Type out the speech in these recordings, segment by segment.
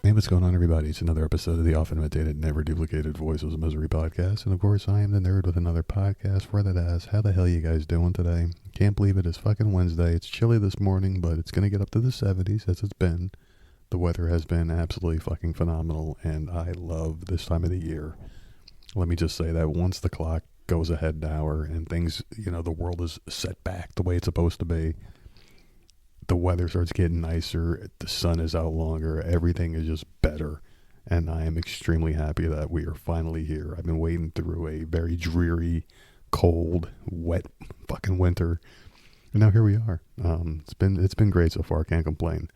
Hey, what's going on, everybody? It's another episode of the often imitated, never duplicated Voices of Misery podcast. And of course, I am the nerd with another podcast for that ass. How the hell you guys doing today? Can't believe it is fucking Wednesday. It's chilly this morning, but it's going to get up to the 70s as it's been. The weather has been absolutely fucking phenomenal, and I love this time of the year. Let me just say that once the clock goes ahead an hour and things, the world is set back the way it's supposed to be, the weather starts getting nicer, the sun is out longer, everything is just better. And I am extremely happy that we are finally here. I've been waiting through a very dreary, cold, wet fucking winter. And now here we are. It's been great so far, can't complain.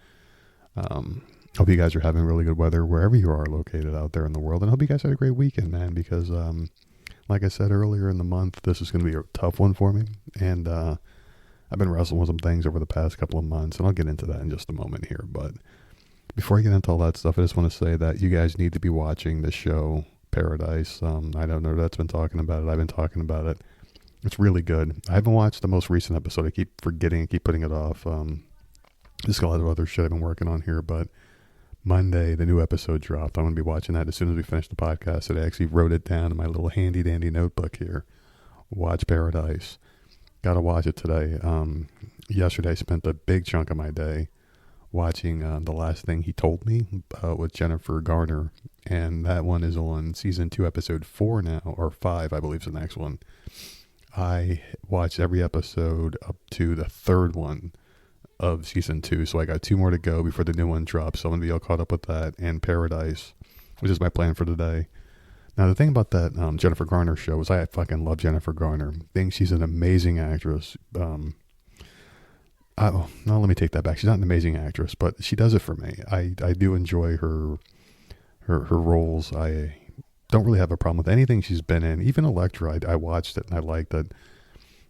Hope you guys are having really good weather wherever you are located out there in the world. And I hope you guys had a great weekend, man, because like I said earlier in the month, this is going to be a tough one for me. And I've been wrestling with some things over the past couple of months, and I'll get into that in just a moment here. But before I get into all that stuff, I just want to say that you guys need to be watching the show Paradise. I don't know that's been talking about it. I've been talking about it. It's really good. I haven't watched the most recent episode. I keep forgetting. I keep putting it off. Just got a lot of other shit I've been working on here. But Monday, the new episode dropped. I'm going to be watching that as soon as we finish the podcast. And I actually wrote it down in my little handy-dandy notebook here. Watch Paradise. Got to watch it today. Yesterday, I spent a big chunk of my day watching The Last Thing He Told Me with Jennifer Garner. And that one is on season 2, episode 4 now, or 5, I believe is the next one. I watched every episode up to the third one of season 2. So I got 2 more to go before the new one drops. So I'm going to be all caught up with that and Paradise, which is my plan for today. Now, the thing about that Jennifer Garner show is I fucking love Jennifer Garner. I think she's an amazing actress. No, let me take that back. She's not an amazing actress, but she does it for me. I do enjoy her roles. I don't really have a problem with anything she's been in. Even Elektra, I watched it and I liked it.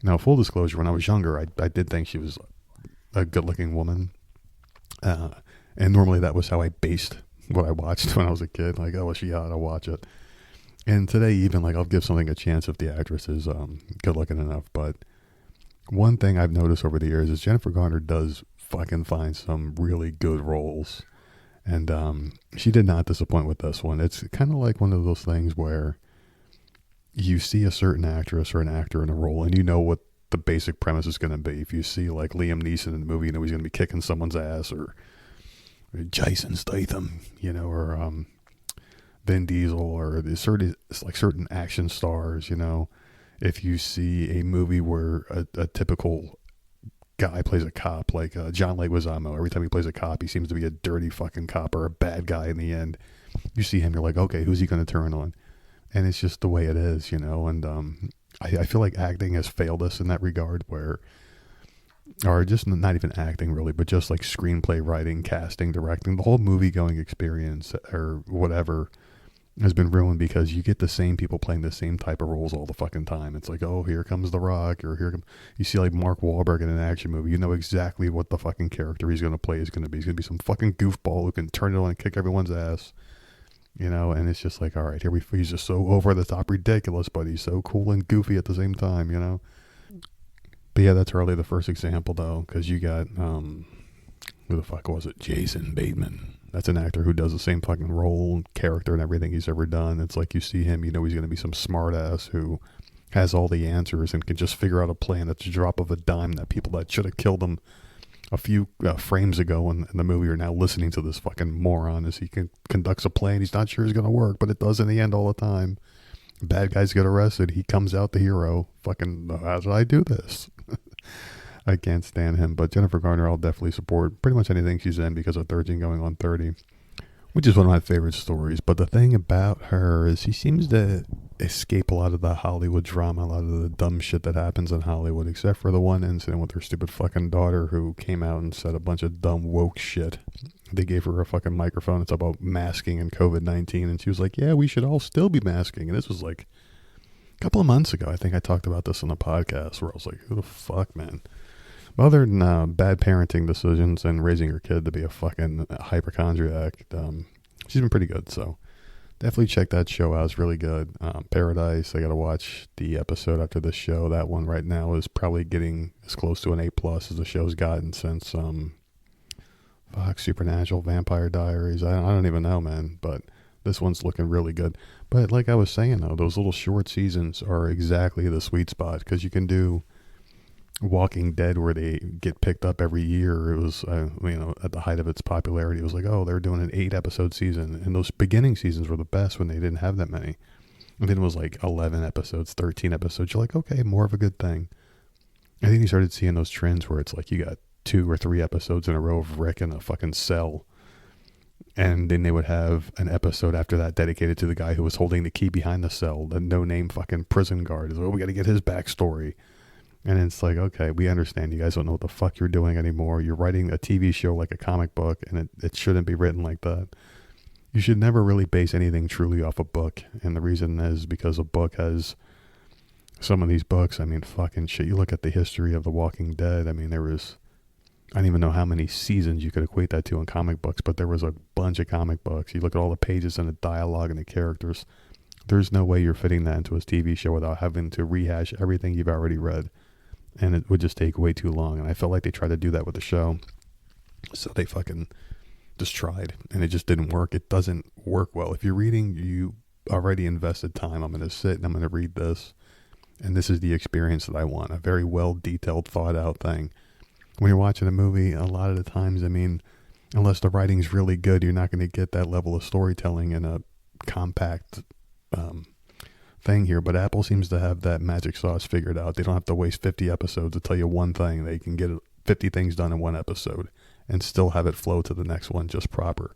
Now, full disclosure, when I was younger, I did think she was a good-looking woman. And normally that was how I based what I watched when I was a kid. Like, oh, is she hot? I'll watch it. And today, even, like, I'll give something a chance if the actress is good looking enough. But one thing I've noticed over the years is Jennifer Garner does fucking find some really good roles. And she did not disappoint with this one. It's kind of like one of those things where you see a certain actress or an actor in a role and you know what the basic premise is going to be. If you see, like, Liam Neeson in the movie, you know he's going to be kicking someone's ass, or Jason Statham, or Vin Diesel, or the certain action stars, if you see a movie where a typical guy plays a cop, like John Leguizamo, every time he plays a cop, he seems to be a dirty fucking cop or a bad guy in the end. You see him, you're like, okay, who's he going to turn on? And it's just the way it is, and I feel like acting has failed us in that regard, or just not even acting really, but just like screenplay writing, casting, directing, the whole movie going experience or whatever has been ruined because you get the same people playing the same type of roles all the fucking time. It's like, oh, here comes The Rock, or you see like Mark Wahlberg in an action movie. You know exactly what the fucking character he's going to play is going to be. He's going to be some fucking goofball who can turn it on and kick everyone's ass, and it's just like, all right, he's just so over the top ridiculous, but he's so cool and goofy at the same time, But yeah, that's hardly the first example though, because you got, who the fuck was it? Jason Bateman. That's an actor who does the same fucking role, character, and everything he's ever done. It's like you see him, he's going to be some smart ass who has all the answers and can just figure out a plan at the drop of a dime that people that should have killed him a few frames ago in the movie are now listening to this fucking moron as he conducts a plan he's not sure is going to work, but it does in the end all the time. Bad guys get arrested. He comes out the hero. Fucking, how did I do this? I can't stand him, but Jennifer Garner, I'll definitely support pretty much anything she's in because of 13 going on 30, which is one of my favorite stories. But the thing about her is she seems to escape a lot of the Hollywood drama, a lot of the dumb shit that happens in Hollywood, except for the one incident with her stupid fucking daughter who came out and said a bunch of dumb woke shit. They gave her a fucking microphone. It's about masking and COVID-19, and she was like, yeah, we should all still be masking. And this was like a couple of months ago. I think I talked about this on the podcast where I was like, who the fuck, man? Other than bad parenting decisions and raising her kid to be a fucking hypochondriac, she's been pretty good. So definitely check that show out. It's really good. Paradise, I got to watch the episode after this show. That one right now is probably getting as close to an A+ as the show's gotten since Fuck, Supernatural, Vampire Diaries. I don't even know, man. But this one's looking really good. But like I was saying, though, those little short seasons are exactly the sweet spot because you can do Walking Dead where they get picked up every year. It was, at the height of its popularity, it was like, oh, they're doing an 8-episode season. And those beginning seasons were the best when they didn't have that many. And then it was like 11 episodes, 13 episodes. You're like, okay, more of a good thing. I think you started seeing those trends where it's like you got 2 or 3 episodes in a row of Rick in a fucking cell. And then they would have an episode after that dedicated to the guy who was holding the key behind the cell, the no-name fucking prison guard. Is, oh, we got to get his backstory. And it's like, okay, we understand. You guys don't know what the fuck you're doing anymore. You're writing a TV show like a comic book, and it shouldn't be written like that. You should never really base anything truly off a book. And the reason is because a book has some of these books. I mean, fucking shit. You look at the history of The Walking Dead. I mean, there was, I don't even know how many seasons you could equate that to in comic books, but there was a bunch of comic books. You look at all the pages and the dialogue and the characters. There's no way you're fitting that into a TV show without having to rehash everything you've already read. And it would just take way too long. And I felt like they tried to do that with the show. So they fucking just tried. And it just didn't work. It doesn't work well. If you're reading, you already invested time. I'm going to sit and I'm going to read this. And this is the experience that I want. A very well detailed, thought out thing. When you're watching a movie, a lot of the times, I mean, unless the writing's really good, you're not going to get that level of storytelling in a compact thing here. But Apple seems to have that magic sauce figured out. They don't have to waste 50 episodes to tell you one thing. They can get 50 things done in one episode and still have it flow to the next one just proper.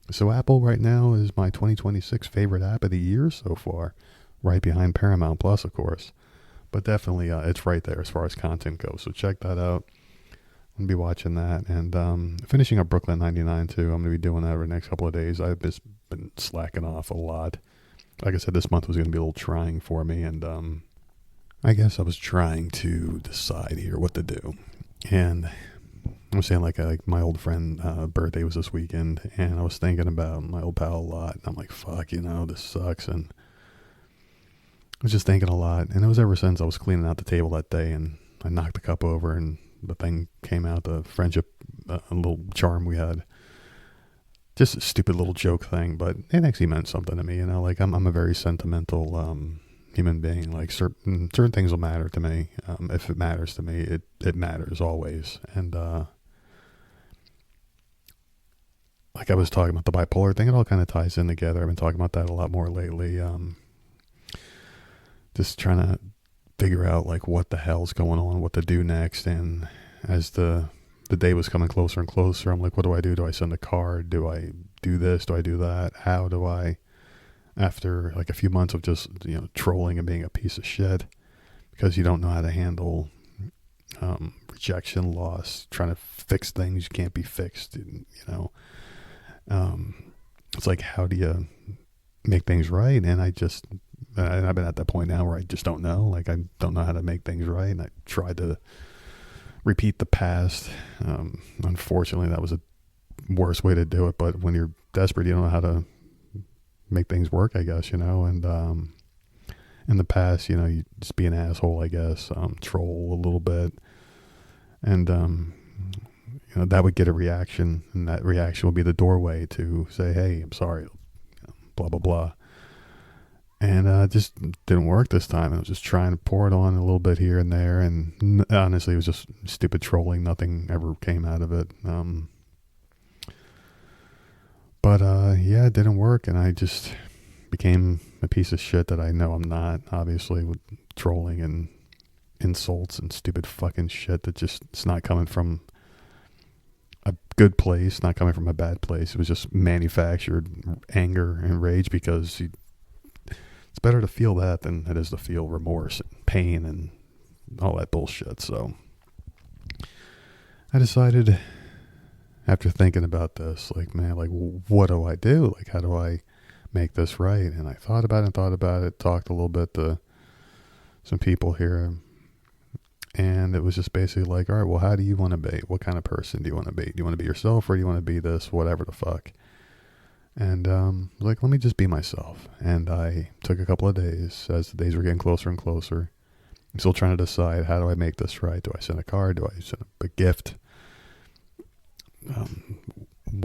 So Apple right now is my 2026 favorite app of the year so far, right behind Paramount Plus, of course. But definitely it's right there as far as content goes. So check that out. I'm going to be watching that. And finishing up Brooklyn 99 too. I'm going to be doing that over the next couple of days. I've just been slacking off a lot. Like I said, this month was going to be a little trying for me, and I guess I was trying to decide here what to do. And I was saying, like my old friend birthday was this weekend, and I was thinking about my old pal a lot, and I'm like, fuck, this sucks. And I was just thinking a lot, and it was ever since I was cleaning out the table that day, and I knocked the cup over, and the thing came out, the friendship, a little charm we had. Just a stupid little joke thing, but it actually meant something to me, like I'm a very sentimental human being. Like certain things will matter to me. If it matters to me, it matters always. And like I was talking about the bipolar thing, it all kind of ties in together. I've been talking about that a lot more lately. Just trying to figure out like what the hell's going on, what to do next. And as the day was coming closer and closer, I'm like, what do I do? Do I send a card? Do I do this? Do I do that? How do I, after like a few months of just, trolling and being a piece of shit because you don't know how to handle rejection, loss, trying to fix things you can't be fixed, it's like, how do you make things right? And I've been at that point now where I just don't know. Like, I don't know how to make things right. And I tried to repeat the past. Unfortunately, that was a worse way to do it. But when you're desperate, you don't know how to make things work, I guess, And in the past, you just be an asshole, I guess, troll a little bit. And, that would get a reaction. And that reaction would be the doorway to say, hey, I'm sorry, blah, blah, blah. And it just didn't work this time. I was just trying to pour it on a little bit here and there. And honestly, it was just stupid trolling. Nothing ever came out of it. But it didn't work. And I just became a piece of shit that I know I'm not, obviously, with trolling and insults and stupid fucking shit that just, it's not coming from a good place, not coming from a bad place. It was just manufactured anger and rage because it's better to feel that than it is to feel remorse and pain and all that bullshit. So I decided, after thinking about this, like, man, like, what do I do? Like, how do I make this right? And I thought about it, talked a little bit to some people here. And it was just basically like, all right, well, how do you want to be? What kind of person do you want to be? Do you want to be yourself, or do you want to be this, whatever the fuck? And like, let me just be myself. And I took a couple of days as the days were getting closer and closer. I'm still trying to decide, how do I make this right? Do I send a card? Do I send a gift?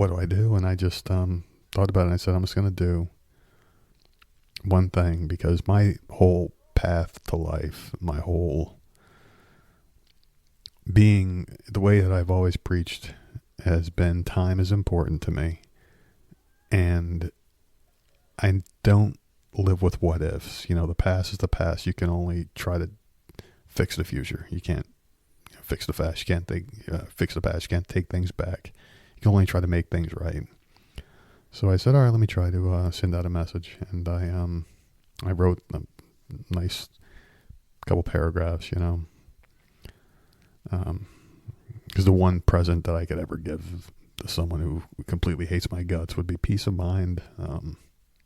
what do I do? And I just thought about it, and I said, I'm just going to do one thing, because my whole path to life, my whole being, the way that I've always preached has been time is important to me. And I don't live with what ifs. The past is the past. You can only try to fix the future. You can't fix the past. You can't fix the past. You can't take things back. You can only try to make things right. So I said, all right, let me try to send out a message. And I wrote a nice couple paragraphs, because the one present that I could ever give to someone who completely hates my guts would be peace of mind,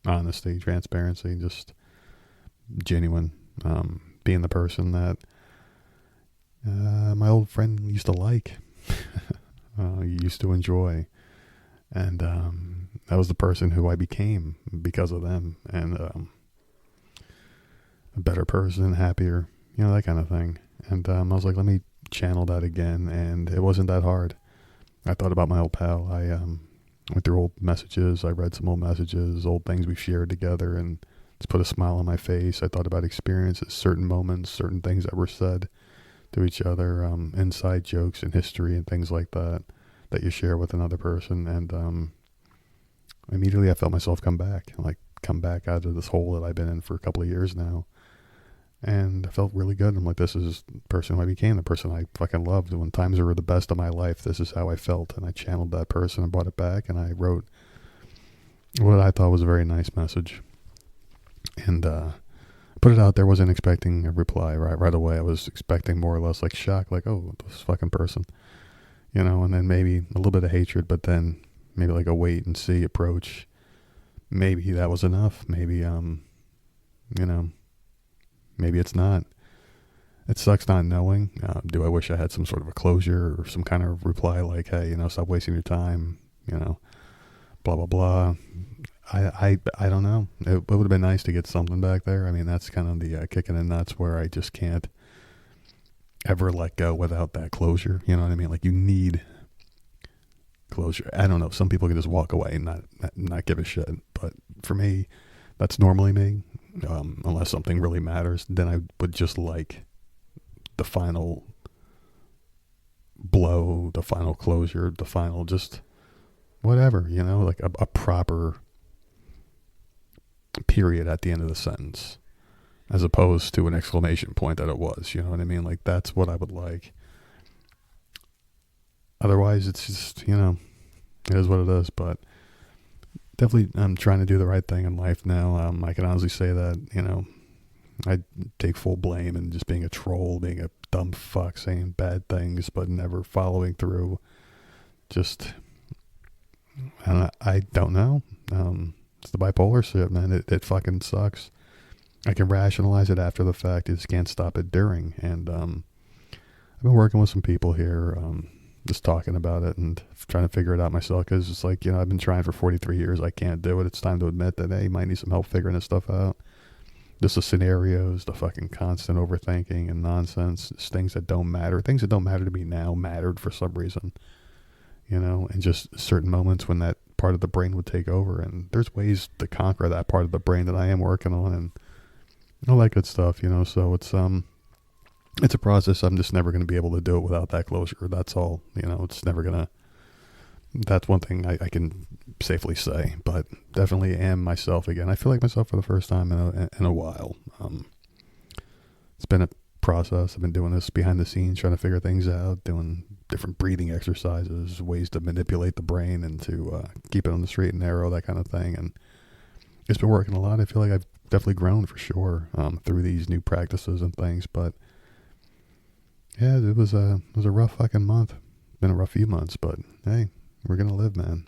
honesty, transparency, just genuine, being the person that my old friend used to like, used to enjoy. And that was the person who I became because of them. And a better person, happier, that kind of thing. And I was like, let me channel that again. And it wasn't that hard. I thought about my old pal. I went through old messages. I read some old messages, old things we shared together, and it's put a smile on my face. I thought about experiences, certain moments, certain things that were said to each other, inside jokes and history and things like that you share with another person. And immediately I felt myself come back out of this hole that I've been in for a couple of years now. And I felt really good. I'm like, this is the person who I became, the person I fucking loved. When times were the best of my life, this is how I felt. And I channeled that person and brought it back. And I wrote what I thought was a very nice message. And put it out there. Wasn't expecting a reply right away. I was expecting more or less like shock, like, oh, this fucking person. And then maybe a little bit of hatred, but then maybe like a wait and see approach. Maybe that was enough. Maybe, maybe it's not. It sucks not knowing. Do I wish I had some sort of a closure or some kind of reply like, hey, stop wasting your time, blah, blah, blah. I don't know. It would have been nice to get something back there. I mean, that's kind of the kick in the nuts where I just can't ever let go without that closure. You know what I mean? Like, you need closure. I don't know. Some people can just walk away and not give a shit. But for me, that's normally me. Unless something really matters, then I would just like the final blow, the final closure, the final just whatever, like a proper period at the end of the sentence, as opposed to an exclamation point that it was, you know what I mean? Like, that's what I would like. Otherwise, it's just, it is what it is. But definitely I'm trying to do the right thing in life now. I can honestly say that, I take full blame in just being a troll, being a dumb fuck, saying bad things, but never following through. Just, I don't know. It's the bipolar shit, man. It fucking sucks. I can rationalize it after the fact. I just can't stop it during. And I've been working with some people here, just talking about it and trying to figure it out myself, because it's like, I've been trying for 43 years. I can't do it. It's time to admit that, hey, you might need some help figuring this stuff out. Just the scenarios, the fucking constant overthinking and nonsense. It's things that don't matter. Things that don't matter to me now mattered for some reason, and just certain moments when that part of the brain would take over. And there's ways to conquer that part of the brain that I am working on and all that good stuff, so it's a process. I'm just never going to be able to do it without that closure. That's all, it's never going to, that's one thing I can safely say, but definitely am myself again. I feel like myself for the first time in a while. It's been a process. I've been doing this behind the scenes, trying to figure things out, doing different breathing exercises, ways to manipulate the brain and to keep it on the straight and narrow, that kind of thing. And it's been working a lot. I feel like I've definitely grown for sure through these new practices and things. But yeah, it was a rough fucking month. Been a rough few months, but hey, we're gonna live, man.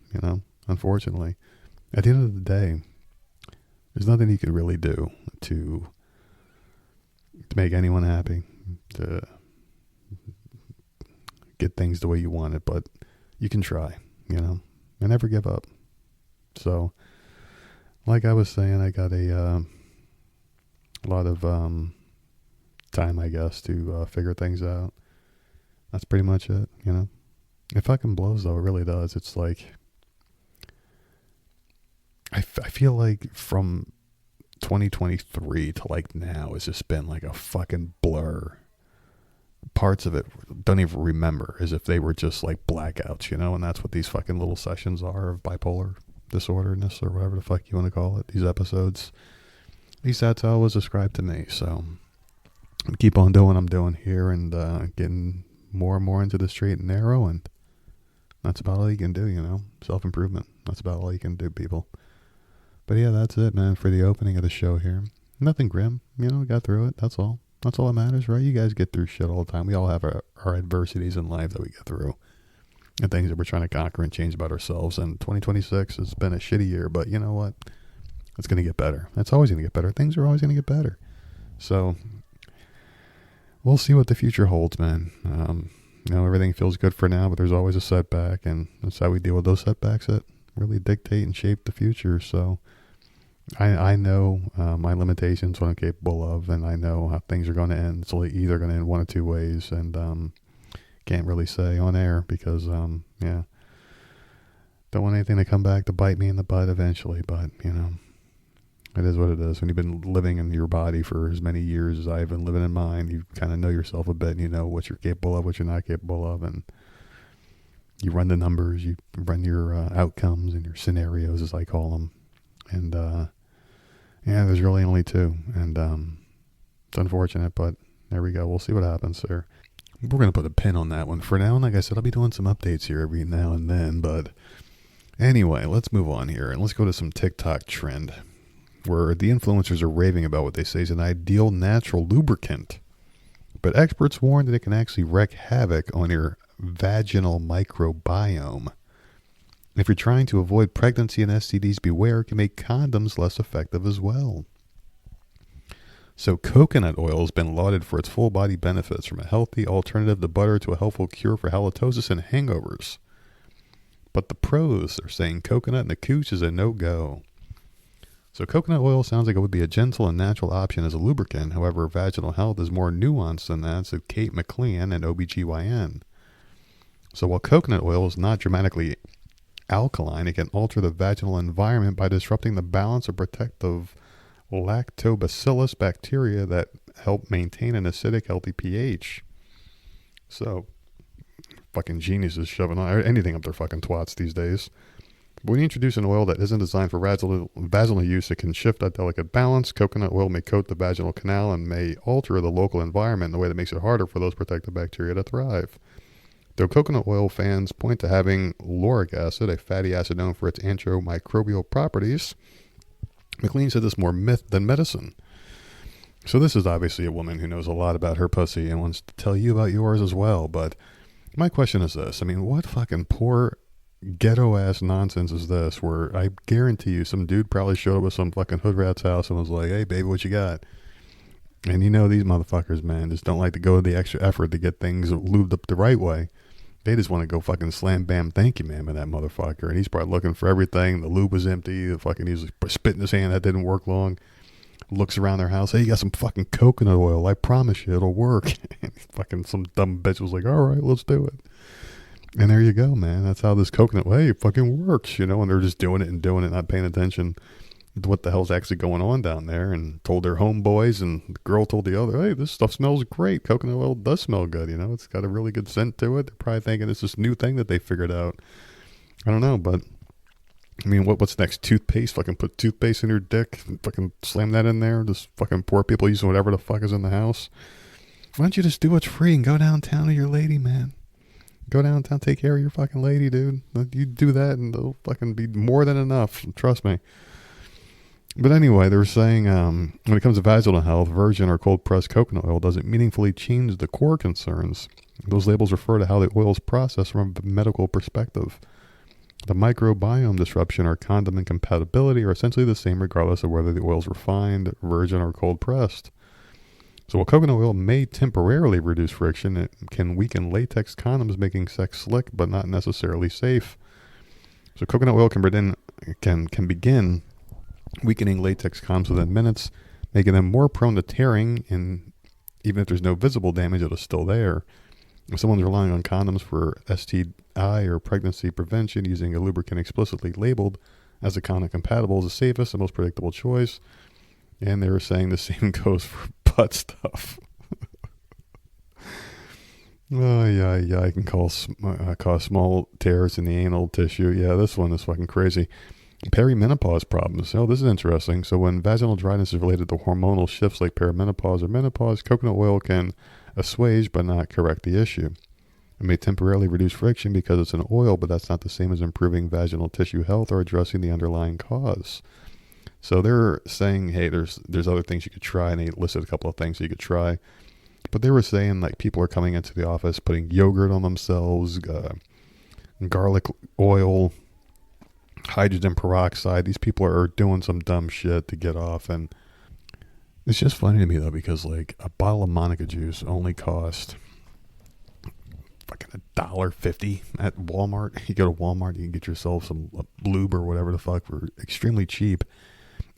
Unfortunately, at the end of the day, there's nothing you can really do to make anyone happy, to get things the way you want it, but you can try, and never give up. So, like I was saying, I got a lot of time, I guess, to figure things out. That's pretty much it, It fucking blows, though. It really does. It's like, I feel like from 2023 to like now, it's just been like a fucking blur. Parts of it don't even remember, as if they were just like blackouts, and that's what these fucking little sessions are of bipolar disorderness or whatever the fuck you want to call it, these episodes. At least that's how it was described to me. So keep on doing what I'm doing here and getting more and more into the straight and narrow, and that's about all you can do, self-improvement. That's about all you can do, people. But yeah, that's it, man, for the opening of the show here. Nothing grim, we got through it. That's all. That's all that matters, right? You guys get through shit all the time. We all have our adversities in life that we get through and things that we're trying to conquer and change about ourselves. And 2026 has been a shitty year, but you know what? It's going to get better. It's always going to get better. Things are always going to get better. So we'll see what the future holds, man. Everything feels good for now, but there's always a setback, and that's how we deal with those setbacks that really dictate and shape the future. So I know my limitations, what I'm capable of, and I know how things are going to end. It's either going to end one of two ways, and can't really say on air because, don't want anything to come back to bite me in the butt eventually, but, it is what it is. When you've been living in your body for as many years as I've been living in mine, you kind of know yourself a bit, and you know what you're capable of, what you're not capable of, and you run the numbers, you run your outcomes and your scenarios, as I call them, and there's really only two, and it's unfortunate, but there we go. We'll see what happens there. We're going to put a pin on that one for now, and like I said, I'll be doing some updates here every now and then, but anyway, let's move on here, and let's go to some TikTok trend, where the influencers are raving about what they say is an ideal natural lubricant, but experts warn that it can actually wreak havoc on your vaginal microbiome. If you're trying to avoid pregnancy and STDs, beware, it can make condoms less effective as well. So coconut oil has been lauded for its full body benefits, from a healthy alternative to butter to a helpful cure for halitosis and hangovers. But the pros are saying coconut in the cooch is a no-go. So coconut oil sounds like it would be a gentle and natural option as a lubricant. However, vaginal health is more nuanced than that, said Kate McLean, an OBGYN. So while coconut oil is not dramatically alkaline, it can alter the vaginal environment by disrupting the balance of protective lactobacillus bacteria that help maintain an acidic, healthy pH. So, fucking geniuses shoving anything up their fucking twats these days. But when you introduce an oil that isn't designed for vaginal use, it can shift that delicate balance. Coconut oil may coat the vaginal canal and may alter the local environment in a way that makes it harder for those protective bacteria to thrive. Though coconut oil fans point to having lauric acid, a fatty acid known for its antimicrobial properties, McLean said this more myth than medicine. So this is obviously a woman who knows a lot about her pussy and wants to tell you about yours as well. But my question is this. I mean, what fucking poor ghetto-ass nonsense is this, where I guarantee you some dude probably showed up at some fucking hood rat's house and was like, hey, baby, what you got? And these motherfuckers, man, just don't like to go to the extra effort to get things lubed up the right way. They just want to go fucking slam bam thank you ma'am with that motherfucker. And he's probably looking for everything. The lube was empty. The fucking he's spit in his hand. That didn't work long. Looks around their house. Hey, you got some fucking coconut oil. I promise you it'll work. And fucking some dumb bitch was like, all right, let's do it. And there you go, man. That's how this coconut, hey, it fucking works, and they're just doing it, not paying attention to what the hell's actually going on down there, and told their homeboys, and the girl told the other, hey, this stuff smells great. Coconut oil does smell good, it's got a really good scent to it. They're probably thinking it's this new thing that they figured out. I don't know, but I mean, what's next? Toothpaste? Fucking put toothpaste in your dick and fucking slam that in there. Just fucking poor people using whatever the fuck is in the house. Why don't you just do what's free and go downtown to your lady, man? Go downtown, take care of your fucking lady, dude. You do that and it'll fucking be more than enough. Trust me. But anyway, they were saying when it comes to vaginal health, virgin or cold-pressed coconut oil doesn't meaningfully change the core concerns. Those labels refer to how the oil is processed from a medical perspective. The microbiome disruption or condom incompatibility are essentially the same regardless of whether the oil is refined, virgin, or cold-pressed. So while coconut oil may temporarily reduce friction, it can weaken latex condoms, making sex slick but not necessarily safe. So coconut oil can begin weakening latex condoms within minutes, making them more prone to tearing, and even if there's no visible damage, it is still there. If someone's relying on condoms for STI or pregnancy prevention using a lubricant explicitly labeled as a condom compatible is the safest and most predictable choice. And they were saying the same goes for butt stuff. Oh, yeah, I can cause small tears in the anal tissue. Yeah, this one is fucking crazy. Perimenopause problems. Oh, this is interesting. So when vaginal dryness is related to hormonal shifts like perimenopause or menopause, coconut oil can assuage but not correct the issue. It may temporarily reduce friction because it's an oil, but that's not the same as improving vaginal tissue health or addressing the underlying cause. So they're saying, hey, there's other things you could try, and they listed a couple of things you could try. But they were saying, like, people are coming into the office putting yogurt on themselves, garlic oil, hydrogen peroxide. These people are doing some dumb shit to get off. And it's just funny to me, though, because, like, a bottle of Monica juice only cost fucking $1.50 at Walmart. You go to Walmart, you can get yourself some lube or whatever the fuck for extremely cheap.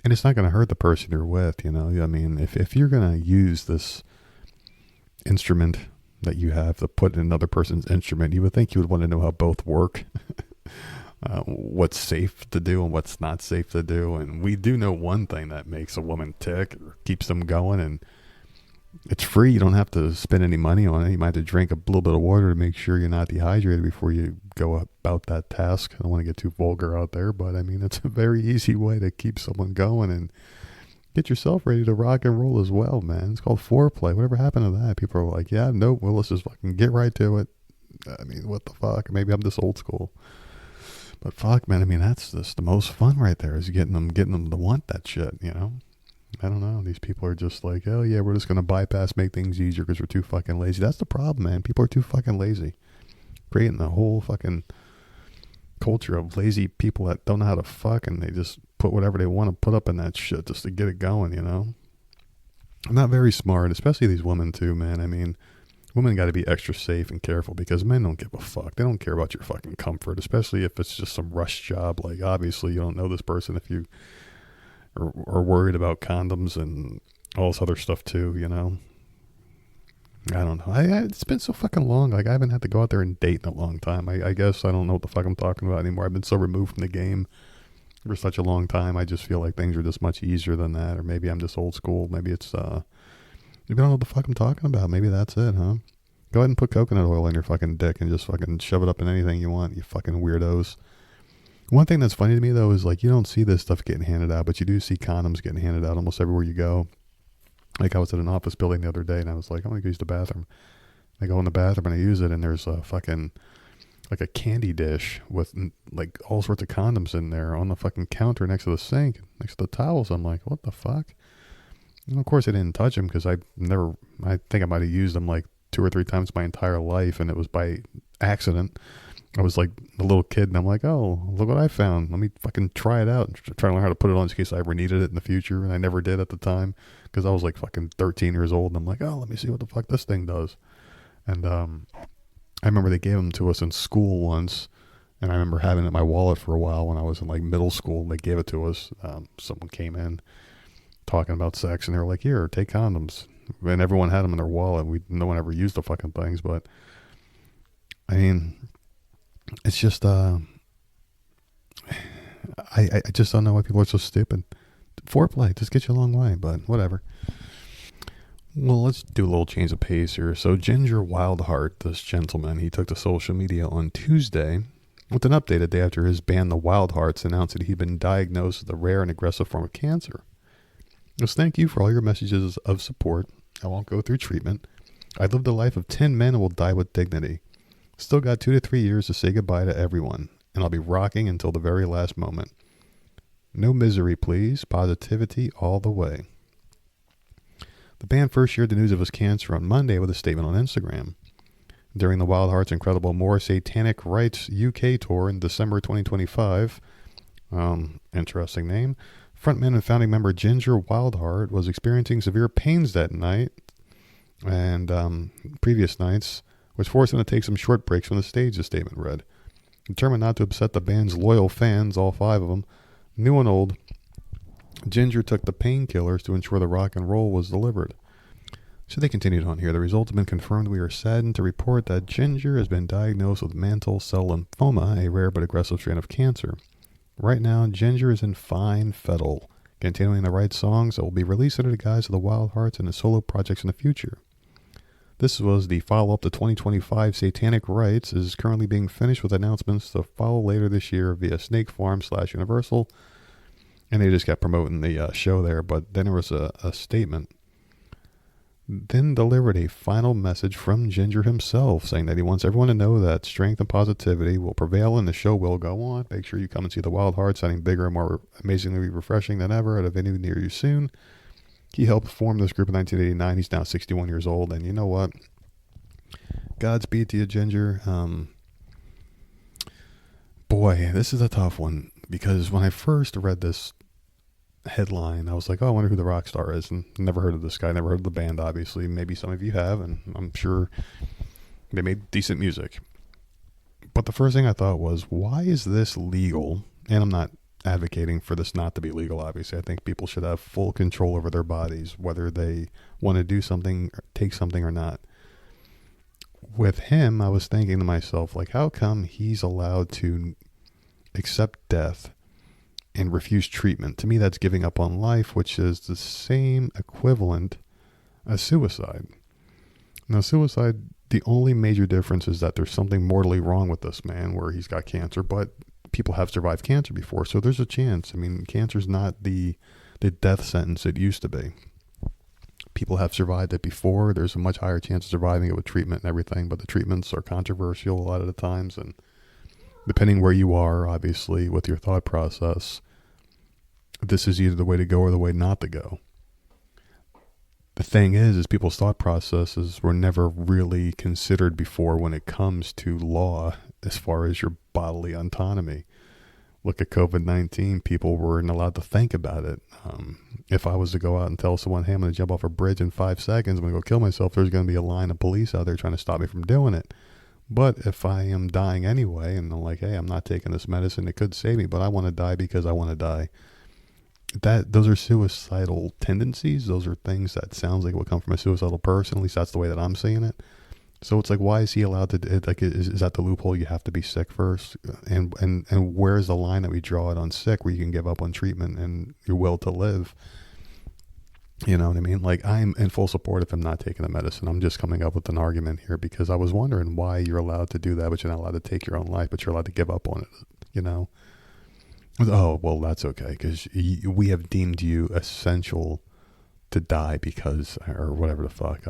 And it's not going to hurt the person you're with, you know? I mean, if you're going to use this instrument that you have to put in another person's instrument, you would think you would want to know how both work. What's safe to do and what's not safe to do. And we do know one thing that makes a woman tick or keeps them going, and it's free. You don't have to spend any money on it. You might have to drink a little bit of water to make sure you're not dehydrated before you go about that task. I don't want to get too vulgar out there, but I mean, it's a very easy way to keep someone going and get yourself ready to rock and roll as well, man. It's called foreplay. Whatever happened to that? People are like, yeah, nope, well, let's just fucking get right to it. I mean, what the fuck? Maybe I'm just old school. But fuck, man, I mean, that's just the most fun right there, is getting them to want that shit, you know? I don't know. These people are just like, oh yeah, we're just going to bypass, make things easier because we're too fucking lazy. That's the problem, man. People are too fucking lazy. Creating the whole fucking culture of lazy people that don't know how to fuck, and they just put whatever they want to put up in that shit just to get it going, you know? Not very smart, especially these women too, man. I mean, women got to be extra safe and careful because men don't give a fuck. They don't care about your fucking comfort, especially if it's just some rush job. Like, obviously, you don't know this person if you are worried about condoms and all this other stuff too, you know? I don't know. It's been so fucking long. Like, I haven't had to go out there and date in a long time. I guess I don't know what the fuck I'm talking about anymore. I've been so removed from the game for such a long time. I just feel like things are just much easier than that. Or maybe I'm just old school. Maybe it's, maybe I don't know what the fuck I'm talking about. Maybe that's it, huh? Go ahead and put coconut oil in your fucking dick and just fucking shove it up in anything you want, you fucking weirdos. One thing that's funny to me, though, is like, you don't see this stuff getting handed out, but you do see condoms getting handed out almost everywhere you go. Like, I was at an office building the other day, and I was like, I'm going to use the bathroom. I go in the bathroom, and I use it, and there's a fucking, like a candy dish with, like, all sorts of condoms in there on the fucking counter next to the sink, next to the towels. I'm like, what the fuck? And, of course, I didn't touch them because I think I might have used them, like, 2 or 3 times my entire life, and it was by accident. I was like a little kid, and I'm like, oh, look what I found. Let me fucking try it out. Try to learn how to put it on in case I ever needed it in the future. And I never did at the time because I was like fucking 13 years old. And I'm like, oh, let me see what the fuck this thing does. And I remember they gave them to us in school once. And I remember having it in my wallet for a while when I was in like middle school. They gave it to us. Someone came in talking about sex, and they were like, here, take condoms. And everyone had them in their wallet. No one ever used the fucking things. But I mean, it's just, I just don't know why people are so stupid. Foreplay, just get you a long way, but whatever. Well, let's do a little change of pace here. So Ginger Wildheart, this gentleman, he took to social media on Tuesday with an update a day after his band, the Wildhearts, announced that he'd been diagnosed with a rare and aggressive form of cancer. Just thank you for all your messages of support. I won't go through treatment. I lived a life of 10 men and will die with dignity. Still got 2 to 3 years to say goodbye to everyone, and I'll be rocking until the very last moment. No misery, please. Positivity all the way. The band first shared the news of his cancer on Monday with a statement on Instagram. During the Wildhearts' incredible More Satanic Rites UK tour in December 2025, interesting name, frontman and founding member Ginger Wildheart was experiencing severe pains that night and previous nights, which forced him to take some short breaks from the stage, the statement read. Determined not to upset the band's loyal fans, all 5 of them, new and old, Ginger took the painkillers to ensure the rock and roll was delivered. So they continued on here. The results have been confirmed. We are saddened to report that Ginger has been diagnosed with mantle cell lymphoma, a rare but aggressive strain of cancer. Right now, Ginger is in fine fettle, continuing to write songs that will be released under the guise of the Wild Hearts and his solo projects in the future. This was the follow-up to 2025 Satanic Rites, is currently being finished with announcements to follow later this year via Snake Farm / Universal. And they just kept promoting the show there, but then there was a statement. Then delivered a final message from Ginger himself, saying that he wants everyone to know that strength and positivity will prevail and the show will go on. Make sure you come and see the Wild Hearts sounding bigger and more amazingly refreshing than ever at a venue near you soon. He helped form this group in 1989. He's now 61 years old, and you know what? Godspeed to you, Ginger. Boy, this is a tough one, because when I first read this headline, I was like, oh, I wonder who the rock star is, and never heard of this guy, never heard of the band, obviously. Maybe some of you have, and I'm sure they made decent music. But the first thing I thought was, why is this legal? And I'm not advocating for this not to be legal, obviously. I think people should have full control over their bodies, whether they want to do something, take something or not. With him, I was thinking to myself, like, how come he's allowed to accept death and refuse treatment? To me, that's giving up on life, which is the same equivalent as suicide. Now, suicide, the only major difference is that there's something mortally wrong with this man where he's got cancer, but people have survived cancer before, so there's a chance. I mean, cancer's not the death sentence it used to be. People have survived it before. There's a much higher chance of surviving it with treatment and everything, but the treatments are controversial a lot of the times, and depending where you are, obviously, with your thought process, this is either the way to go or the way not to go. The thing is people's thought processes were never really considered before when it comes to law as far as your bodily autonomy. Look at COVID-19. People weren't allowed to think about it. If I was to go out and tell someone, hey, I'm going to jump off a bridge in 5 seconds, I'm going to go kill myself, there's going to be a line of police out there trying to stop me from doing it. But if I am dying anyway, and I'm like, hey, I'm not taking this medicine, it could save me, but I want to die because I want to die. Those are suicidal tendencies. Those are things that sounds like would come from a suicidal person. At least that's the way that I'm seeing it. So it's like, why is he allowed to? Like, is that the loophole? You have to be sick first, and where's the line that we draw it on sick, where you can give up on treatment and your will to live? You know what I mean? Like, I'm in full support of him not taking the medicine. I'm just coming up with an argument here because I was wondering why you're allowed to do that, but you're not allowed to take your own life, but you're allowed to give up on it. You know? Oh, well, that's okay, because we have deemed you essential to die because, or whatever the fuck,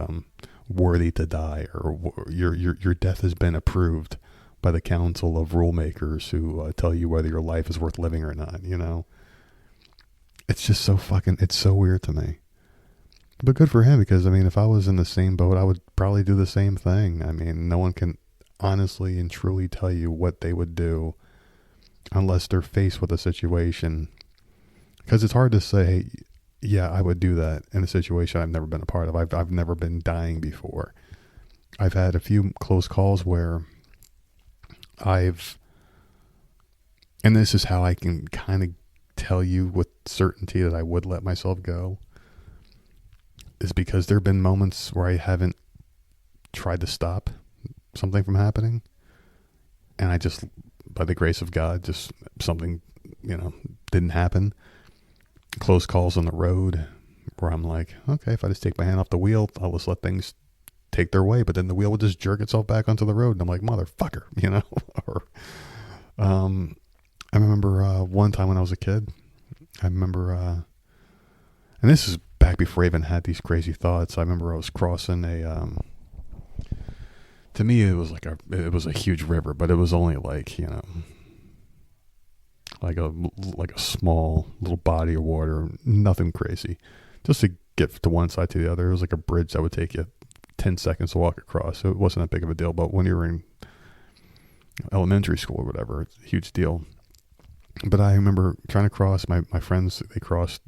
worthy to die, or your death has been approved by the council of rule makers who tell you whether your life is worth living or not, you know? It's just so it's so weird to me. But good for him, because, I mean, if I was in the same boat, I would probably do the same thing. I mean, no one can honestly and truly tell you what they would do unless they're faced with a situation, because it's hard to say, yeah, I would do that in a situation I've never been a part of. I've never been dying before. I've had a few close calls where and this is how I can kind of tell you with certainty that I would let myself go, is because there have been moments where I haven't tried to stop something from happening, and I just, by the grace of God, just something, didn't happen. Close calls on the road where I'm like, okay, if I just take my hand off the wheel, I'll just let things take their way, but then the wheel would just jerk itself back onto the road, and I'm like, motherfucker, or I remember one time when I was a kid, I remember, and this is back before I even had these crazy thoughts. I remember I was crossing to me, it was a huge river, but it was only like a small little body of water, nothing crazy. Just to get to one side to the other, it was like a bridge that would take you 10 seconds to walk across. So it wasn't that big of a deal, but when you were in elementary school or whatever, it's a huge deal. But I remember trying to cross, my friends, they crossed,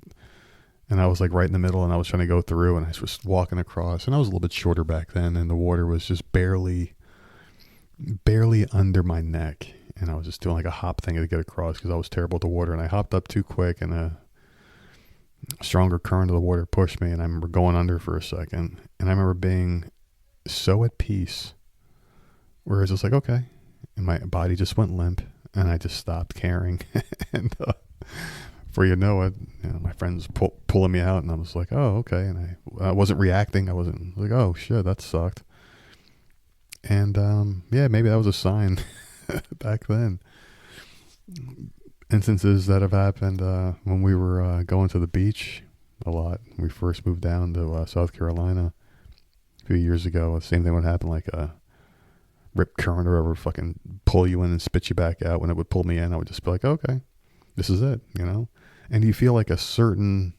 and I was like right in the middle, and I was trying to go through, and I was walking across, and I was a little bit shorter back then, and the water was just barely under my neck, and I was just doing like a hop thing to get across because I was terrible at the water, and I hopped up too quick, and a stronger current of the water pushed me, and I remember going under for a second, and I remember being so at peace, where it's just like, okay, and my body just went limp, and I just stopped caring. And before you know it, my friends pulling me out, and I was like, oh, okay. And I wasn't reacting. I wasn't like, oh shit, that sucked. And yeah, maybe that was a sign back then. Instances that have happened when we were going to the beach a lot. When we first moved down to South Carolina a few years ago. The same thing would happen, like a rip current or whatever, fucking pull you in and spit you back out. When it would pull me in, I would just be like, okay, this is it, And you feel like a certain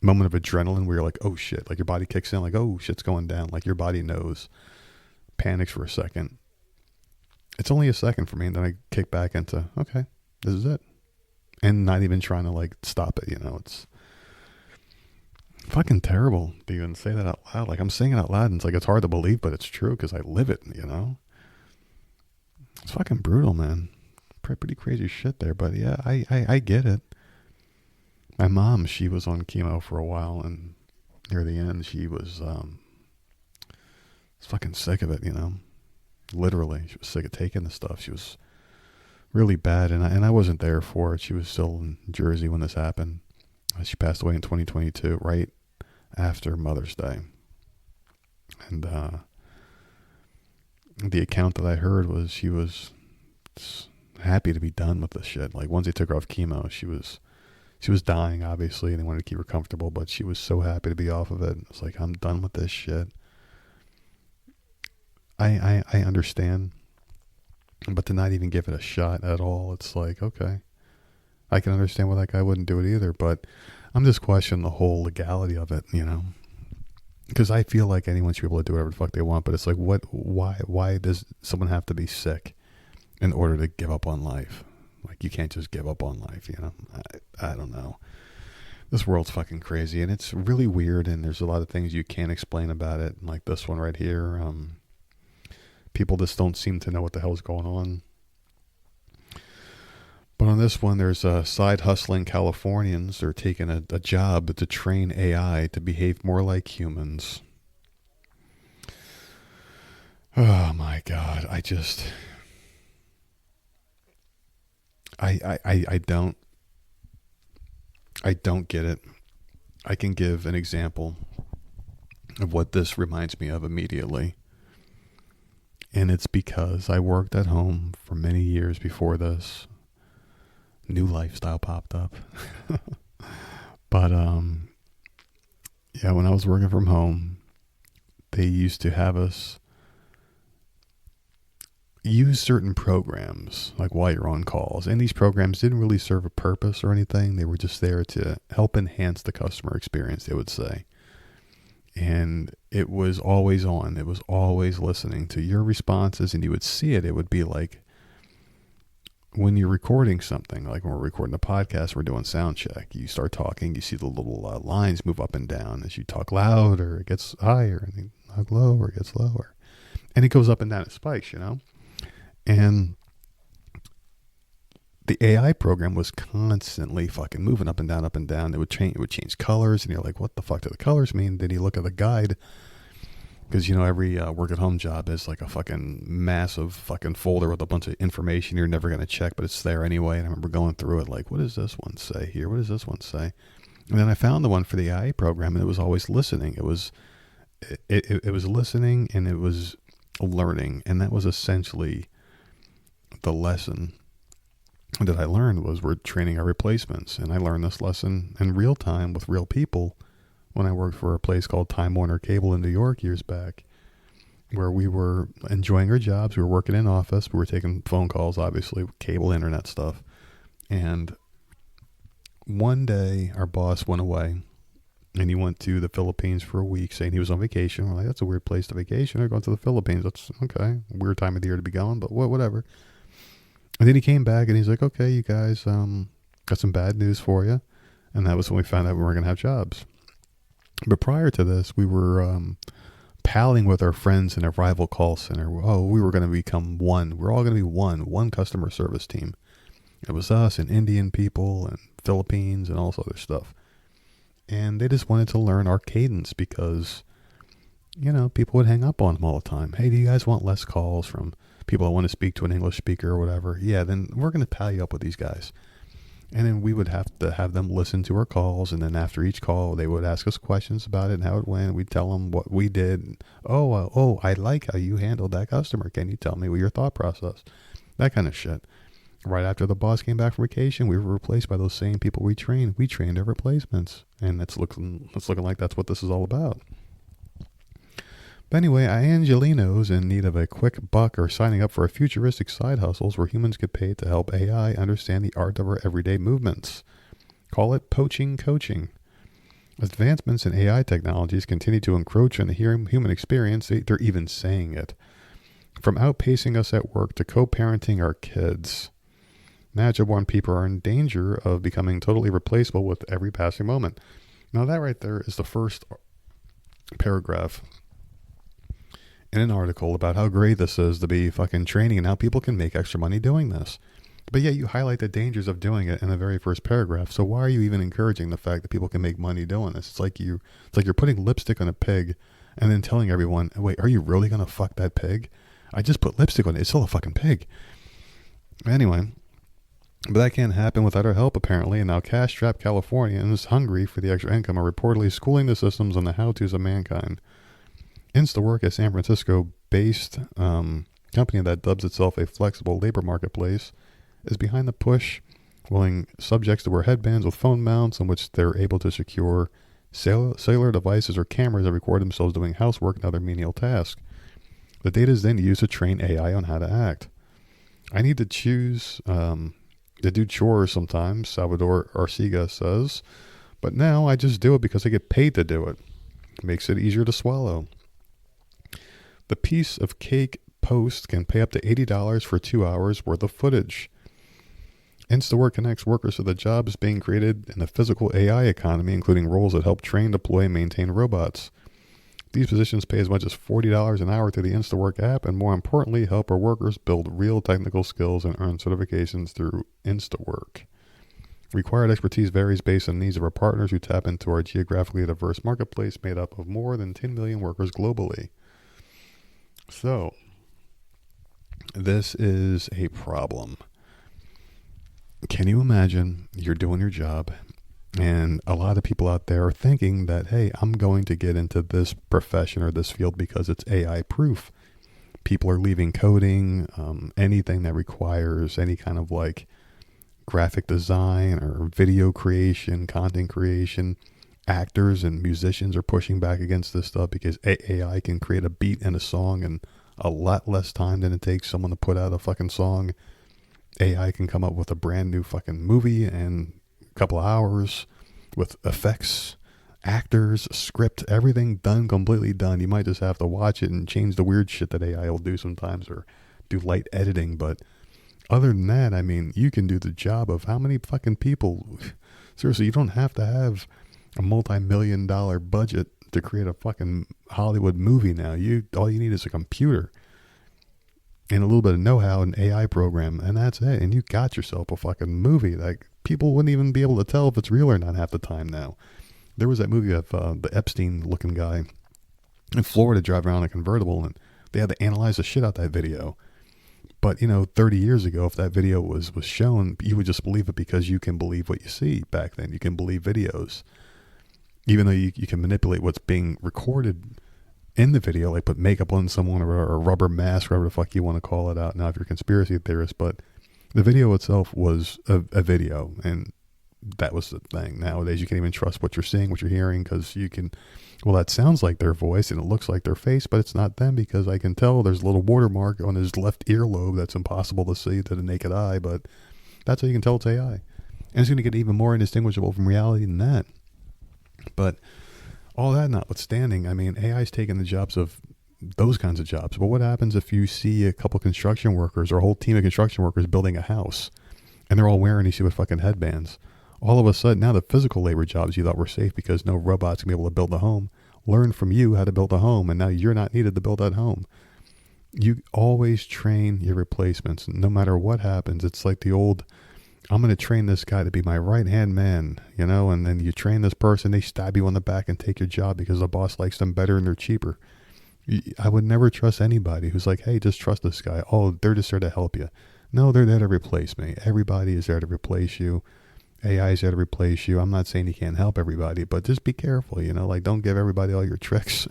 moment of adrenaline where you're like, oh shit, like your body kicks in, like, oh shit's going down, like your body knows, panics for a second. It's only a second for me, and then I kick back into, okay, this is it. And not even trying to like stop it, It's fucking terrible to even say that out loud. Like I'm saying it out loud, and it's like, it's hard to believe, but it's true because I live it, It's fucking brutal, man. Pretty crazy shit there, but yeah, I get it. My mom, she was on chemo for a while, and near the end, she was fucking sick of it, Literally, she was sick of taking the stuff. She was really bad, and I wasn't there for it. She was still in Jersey when this happened. She passed away in 2022, right after Mother's Day. And the account that I heard was she was happy to be done with this shit. Like once they took her off chemo, she was dying, obviously, and they wanted to keep her comfortable, but she was so happy to be off of it. It's like, I'm done with this shit. I understand, but to not even give it a shot at all, it's like, okay, I can understand why that guy wouldn't do it either, but I'm just questioning the whole legality of it, because I feel like anyone should be able to do whatever the fuck they want, but it's like, why does someone have to be sick in order to give up on life? Like, you can't just give up on life, I don't know. This world's fucking crazy, and it's really weird, and there's a lot of things you can't explain about it, like this one right here. People just don't seem to know what the hell's going on. But on this one, there's side hustling Californians. They're taking a job to train AI to behave more like humans. Oh my God. I don't get it. I can give an example of what this reminds me of immediately. And it's because I worked at home for many years before this. New lifestyle popped up. But, yeah, when I was working from home, they used to have us use certain programs, like while you're on calls. And these programs didn't really serve a purpose or anything. They were just there to help enhance the customer experience, they would say. And it was always on. It was always listening to your responses, and you would see it. It would be like when you're recording something, like when we're recording a podcast, we're doing sound check. You start talking, you see the little lines move up and down. As you talk louder, it gets higher, and you talk lower, it gets lower. And it goes up and down, it spikes, And the AI program was constantly fucking moving up and down, up and down. It would change colors, and you're like, what the fuck do the colors mean? Then you look at the guide, because, every work at home job is like a fucking massive fucking folder with a bunch of information you're never going to check, but it's there anyway. And I remember going through it like, what does this one say here? What does this one say? And then I found the one for the AI program, and it was always listening. It was listening, and it was learning. And that was essentially the lesson that I learned, was we're training our replacements. And I learned this lesson in real time with real people when I worked for a place called Time Warner Cable in New York years back, where we were enjoying our jobs. We were working in office. We were taking phone calls, obviously, cable, internet stuff. And one day our boss went away, and he went to the Philippines for a week, saying he was on vacation. We're like, that's a weird place to vacation. They're going to the Philippines. That's okay. Weird time of the year to be going, but whatever. And then he came back, and he's like, okay, you guys, got some bad news for you. And that was when we found out we weren't going to have jobs. But prior to this, we were palling with our friends in a rival call center. We were going to become one. We're all going to be one customer service team. It was us and Indian people and Philippines and all this other stuff. And they just wanted to learn our cadence because, people would hang up on them all the time. Hey, do you guys want less calls from people that want to speak to an English speaker or whatever, yeah, then we're going to pal you up with these guys. And then we would have to have them listen to our calls. And then after each call, they would ask us questions about it and how it went. We'd tell them what we did. Oh, I like how you handled that customer. Can you tell me what your thought process? That kind of shit. Right after the boss came back from vacation, we were replaced by those same people we trained. We trained our replacements. And it's looking like that's what this is all about. But anyway, Angelino's in need of a quick buck or signing up for a futuristic side hustles where humans get paid to help AI understand the art of our everyday movements. Call it poaching coaching. As advancements in AI technologies continue to encroach on the human experience, they're even saying it. From outpacing us at work to co-parenting our kids. Natural-born people are in danger of becoming totally replaceable with every passing moment. Now that right there is the first paragraph in an article about how great this is to be fucking training and how people can make extra money doing this. But yet you highlight the dangers of doing it in the very first paragraph. So why are you even encouraging the fact that people can make money doing this? It's like you're putting lipstick on a pig and then telling everyone, wait, are you really going to fuck that pig? I just put lipstick on it. It's still a fucking pig. Anyway, but that can't happen without our help apparently. And now cash-strapped Californians hungry for the extra income are reportedly schooling the systems on the how-tos of mankind. InstaWork, a San Francisco-based company that dubs itself a flexible labor marketplace, is behind the push, willing subjects to wear headbands with phone mounts in which they're able to secure cellular devices or cameras that record themselves doing housework and other menial tasks. The data is then used to train AI on how to act. I need to choose to do chores sometimes, Salvador Arcega says, but now I just do it because I get paid to do it. Makes it easier to swallow. The piece of cake post can pay up to $80 for 2 hours worth of footage. InstaWork connects workers to the jobs being created in the physical AI economy, including roles that help train, deploy, and maintain robots. These positions pay as much as $40 an hour through the InstaWork app, and more importantly, help our workers build real technical skills and earn certifications through InstaWork. Required expertise varies based on the needs of our partners who tap into our geographically diverse marketplace made up of more than 10 million workers globally. So, this is a problem. Can you imagine you're doing your job and a lot of people out there are thinking that, hey, I'm going to get into this profession or this field because it's AI proof. People are leaving coding, anything that requires any kind of like graphic design or video creation, content creation. Actors and musicians are pushing back against this stuff because AI can create a beat and a song in a lot less time than it takes someone to put out a fucking song. AI can come up with a brand new fucking movie in a couple of hours with effects, actors, script, everything done, completely done. You might just have to watch it and change the weird shit that AI will do sometimes or do light editing. But other than that, I mean, you can do the job of how many fucking people? Seriously, you don't have to have a multi-million-dollar budget to create a fucking Hollywood movie now. All you need is a computer and a little bit of know-how and AI program, and that's it. And you got yourself a fucking movie. Like, people wouldn't even be able to tell if it's real or not half the time now. There was that movie of the Epstein-looking guy in Florida driving around in a convertible, and they had to analyze the shit out that video. But, 30 years ago, if that video was shown, you would just believe it because you can believe what you see back then. You can believe videos. Even though you can manipulate what's being recorded in the video, like put makeup on someone or a rubber mask, whatever the fuck you want to call it out now if you're a conspiracy theorist. But the video itself was a video, and that was the thing. Nowadays, you can't even trust what you're seeing, what you're hearing, because that sounds like their voice and it looks like their face, but it's not them because I can tell there's a little watermark on his left earlobe that's impossible to see to the naked eye, but that's how you can tell it's AI. And it's going to get even more indistinguishable from reality than that. But all that notwithstanding, I mean, AI is taking the jobs of those kinds of jobs. But what happens if you see a couple construction workers or a whole team of construction workers building a house and they're all wearing these stupid fucking headbands? All of a sudden, now the physical labor jobs you thought were safe because no robots can be able to build a home, learn from you how to build a home, and now you're not needed to build that home. You always train your replacements. No matter what happens, it's like the old, I'm going to train this guy to be my right-hand man, and then you train this person, they stab you on the back and take your job because the boss likes them better and they're cheaper. I would never trust anybody who's like, hey, just trust this guy. Oh, they're just there to help you. No, they're there to replace me. Everybody is there to replace you. AI is there to replace you. I'm not saying you can't help everybody, but just be careful, like don't give everybody all your tricks,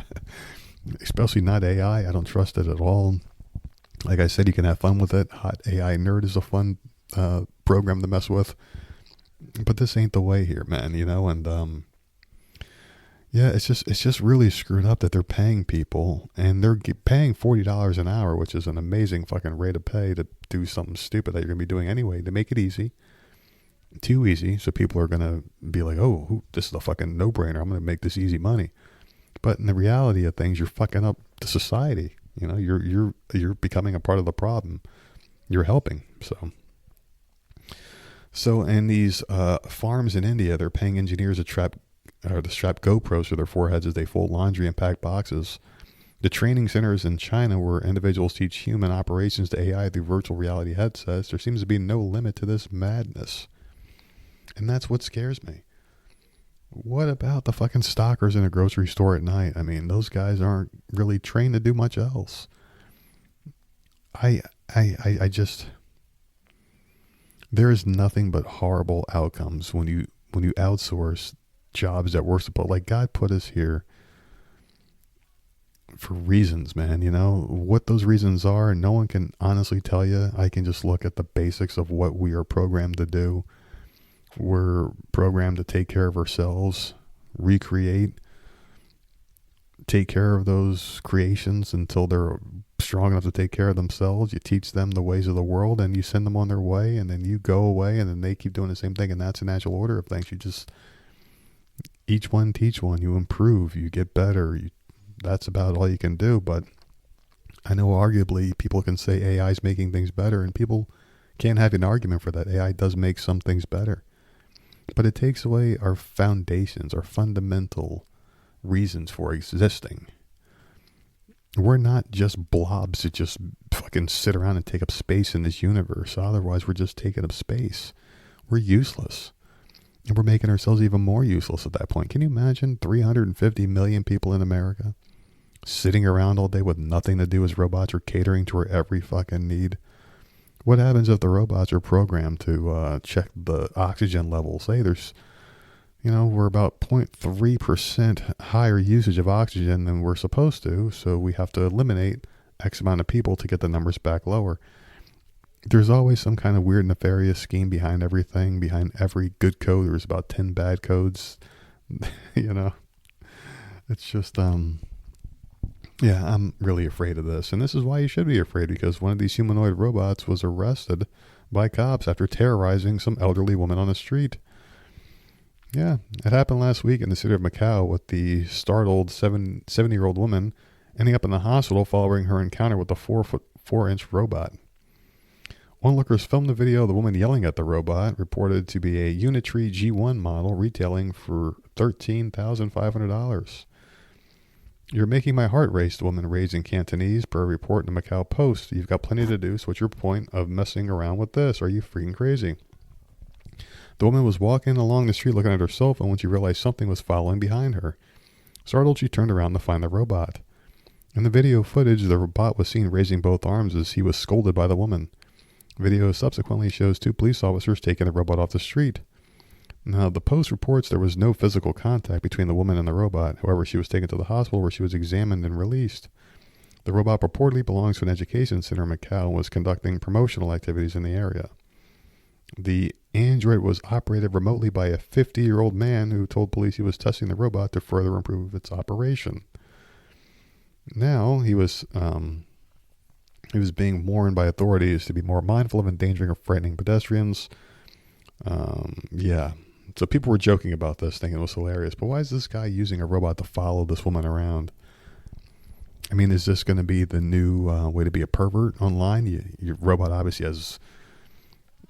especially not AI. I don't trust it at all. Like I said, you can have fun with it. Hot AI Nerd is a fun program to mess with, but this ain't the way here, man, and yeah, it's just really screwed up that they're paying people, and they're paying $40 an hour, which is an amazing fucking rate of pay to do something stupid that you're going to be doing anyway. They make it easy, too easy, so people are going to be like, oh, this is a fucking no-brainer. I'm going to make this easy money. But in the reality of things, you're fucking up the society. You're becoming a part of the problem. You're helping. So in these farms in India, they're paying engineers to strap GoPros to their foreheads as they fold laundry and pack boxes. The training centers in China where individuals teach human operations to AI through virtual reality headsets, there seems to be no limit to this madness. And that's what scares me. What about the fucking stockers in a grocery store at night? I mean, those guys aren't really trained to do much else. I just, there is nothing but horrible outcomes when you outsource jobs that we're supposed, like God put us here for reasons, man. What those reasons are, no one can honestly tell you. I can just look at the basics of what we are programmed to do. We're programmed to take care of ourselves, recreate, take care of those creations until they're strong enough to take care of themselves. You teach them the ways of the world and you send them on their way, and then you go away and then they keep doing the same thing. And that's a natural order of things. You just, each one teach one, you improve, you get better. That's about all you can do. But I know arguably people can say AI is making things better, and people can't have an argument for that. AI does make some things better. But it takes away our foundations, our fundamental reasons for existing. We're not just blobs that just fucking sit around and take up space in this universe. Otherwise, we're just taking up space. We're useless. And we're making ourselves even more useless at that point. Can you imagine 350 million people in America sitting around all day with nothing to do as robots are catering to our every fucking need? What happens if the robots are programmed to check the oxygen levels? Hey, there's, we're about 0.3% higher usage of oxygen than we're supposed to, so we have to eliminate X amount of people to get the numbers back lower. There's always some kind of weird nefarious scheme behind everything. Behind every good code, there's about 10 bad codes. It's just, yeah, I'm really afraid of this. And this is why you should be afraid, because one of these humanoid robots was arrested by cops after terrorizing some elderly woman on the street. Yeah, it happened last week in the city of Macau, with the startled 70-year-old woman ending up in the hospital following her encounter with the 4'4" robot. Onlookers filmed the video of the woman yelling at the robot, reported to be a Unitree G1 model retailing for $13,500. You're making my heart race, the woman raised in Cantonese, per a report in the Macau Post. You've got plenty to do, so what's your point of messing around with this? Are you freaking crazy? The woman was walking along the street looking at her cell phone when she realized something was following behind her. Startled, she turned around to find the robot. In the video footage, the robot was seen raising both arms as he was scolded by the woman. Video subsequently shows 2 police officers taking the robot off the street. Now, the Post reports there was no physical contact between the woman and the robot. However, she was taken to the hospital where she was examined and released. The robot purportedly belongs to an education center in Macau and was conducting promotional activities in the area. The android was operated remotely by a 50-year-old man who told police he was testing the robot to further improve its operation. Now, he was being warned by authorities to be more mindful of endangering or frightening pedestrians. Yeah. So people were joking about this, thinking it was hilarious. But why is this guy using a robot to follow this woman around? I mean, is this going to be the new way to be a pervert online? Your robot obviously has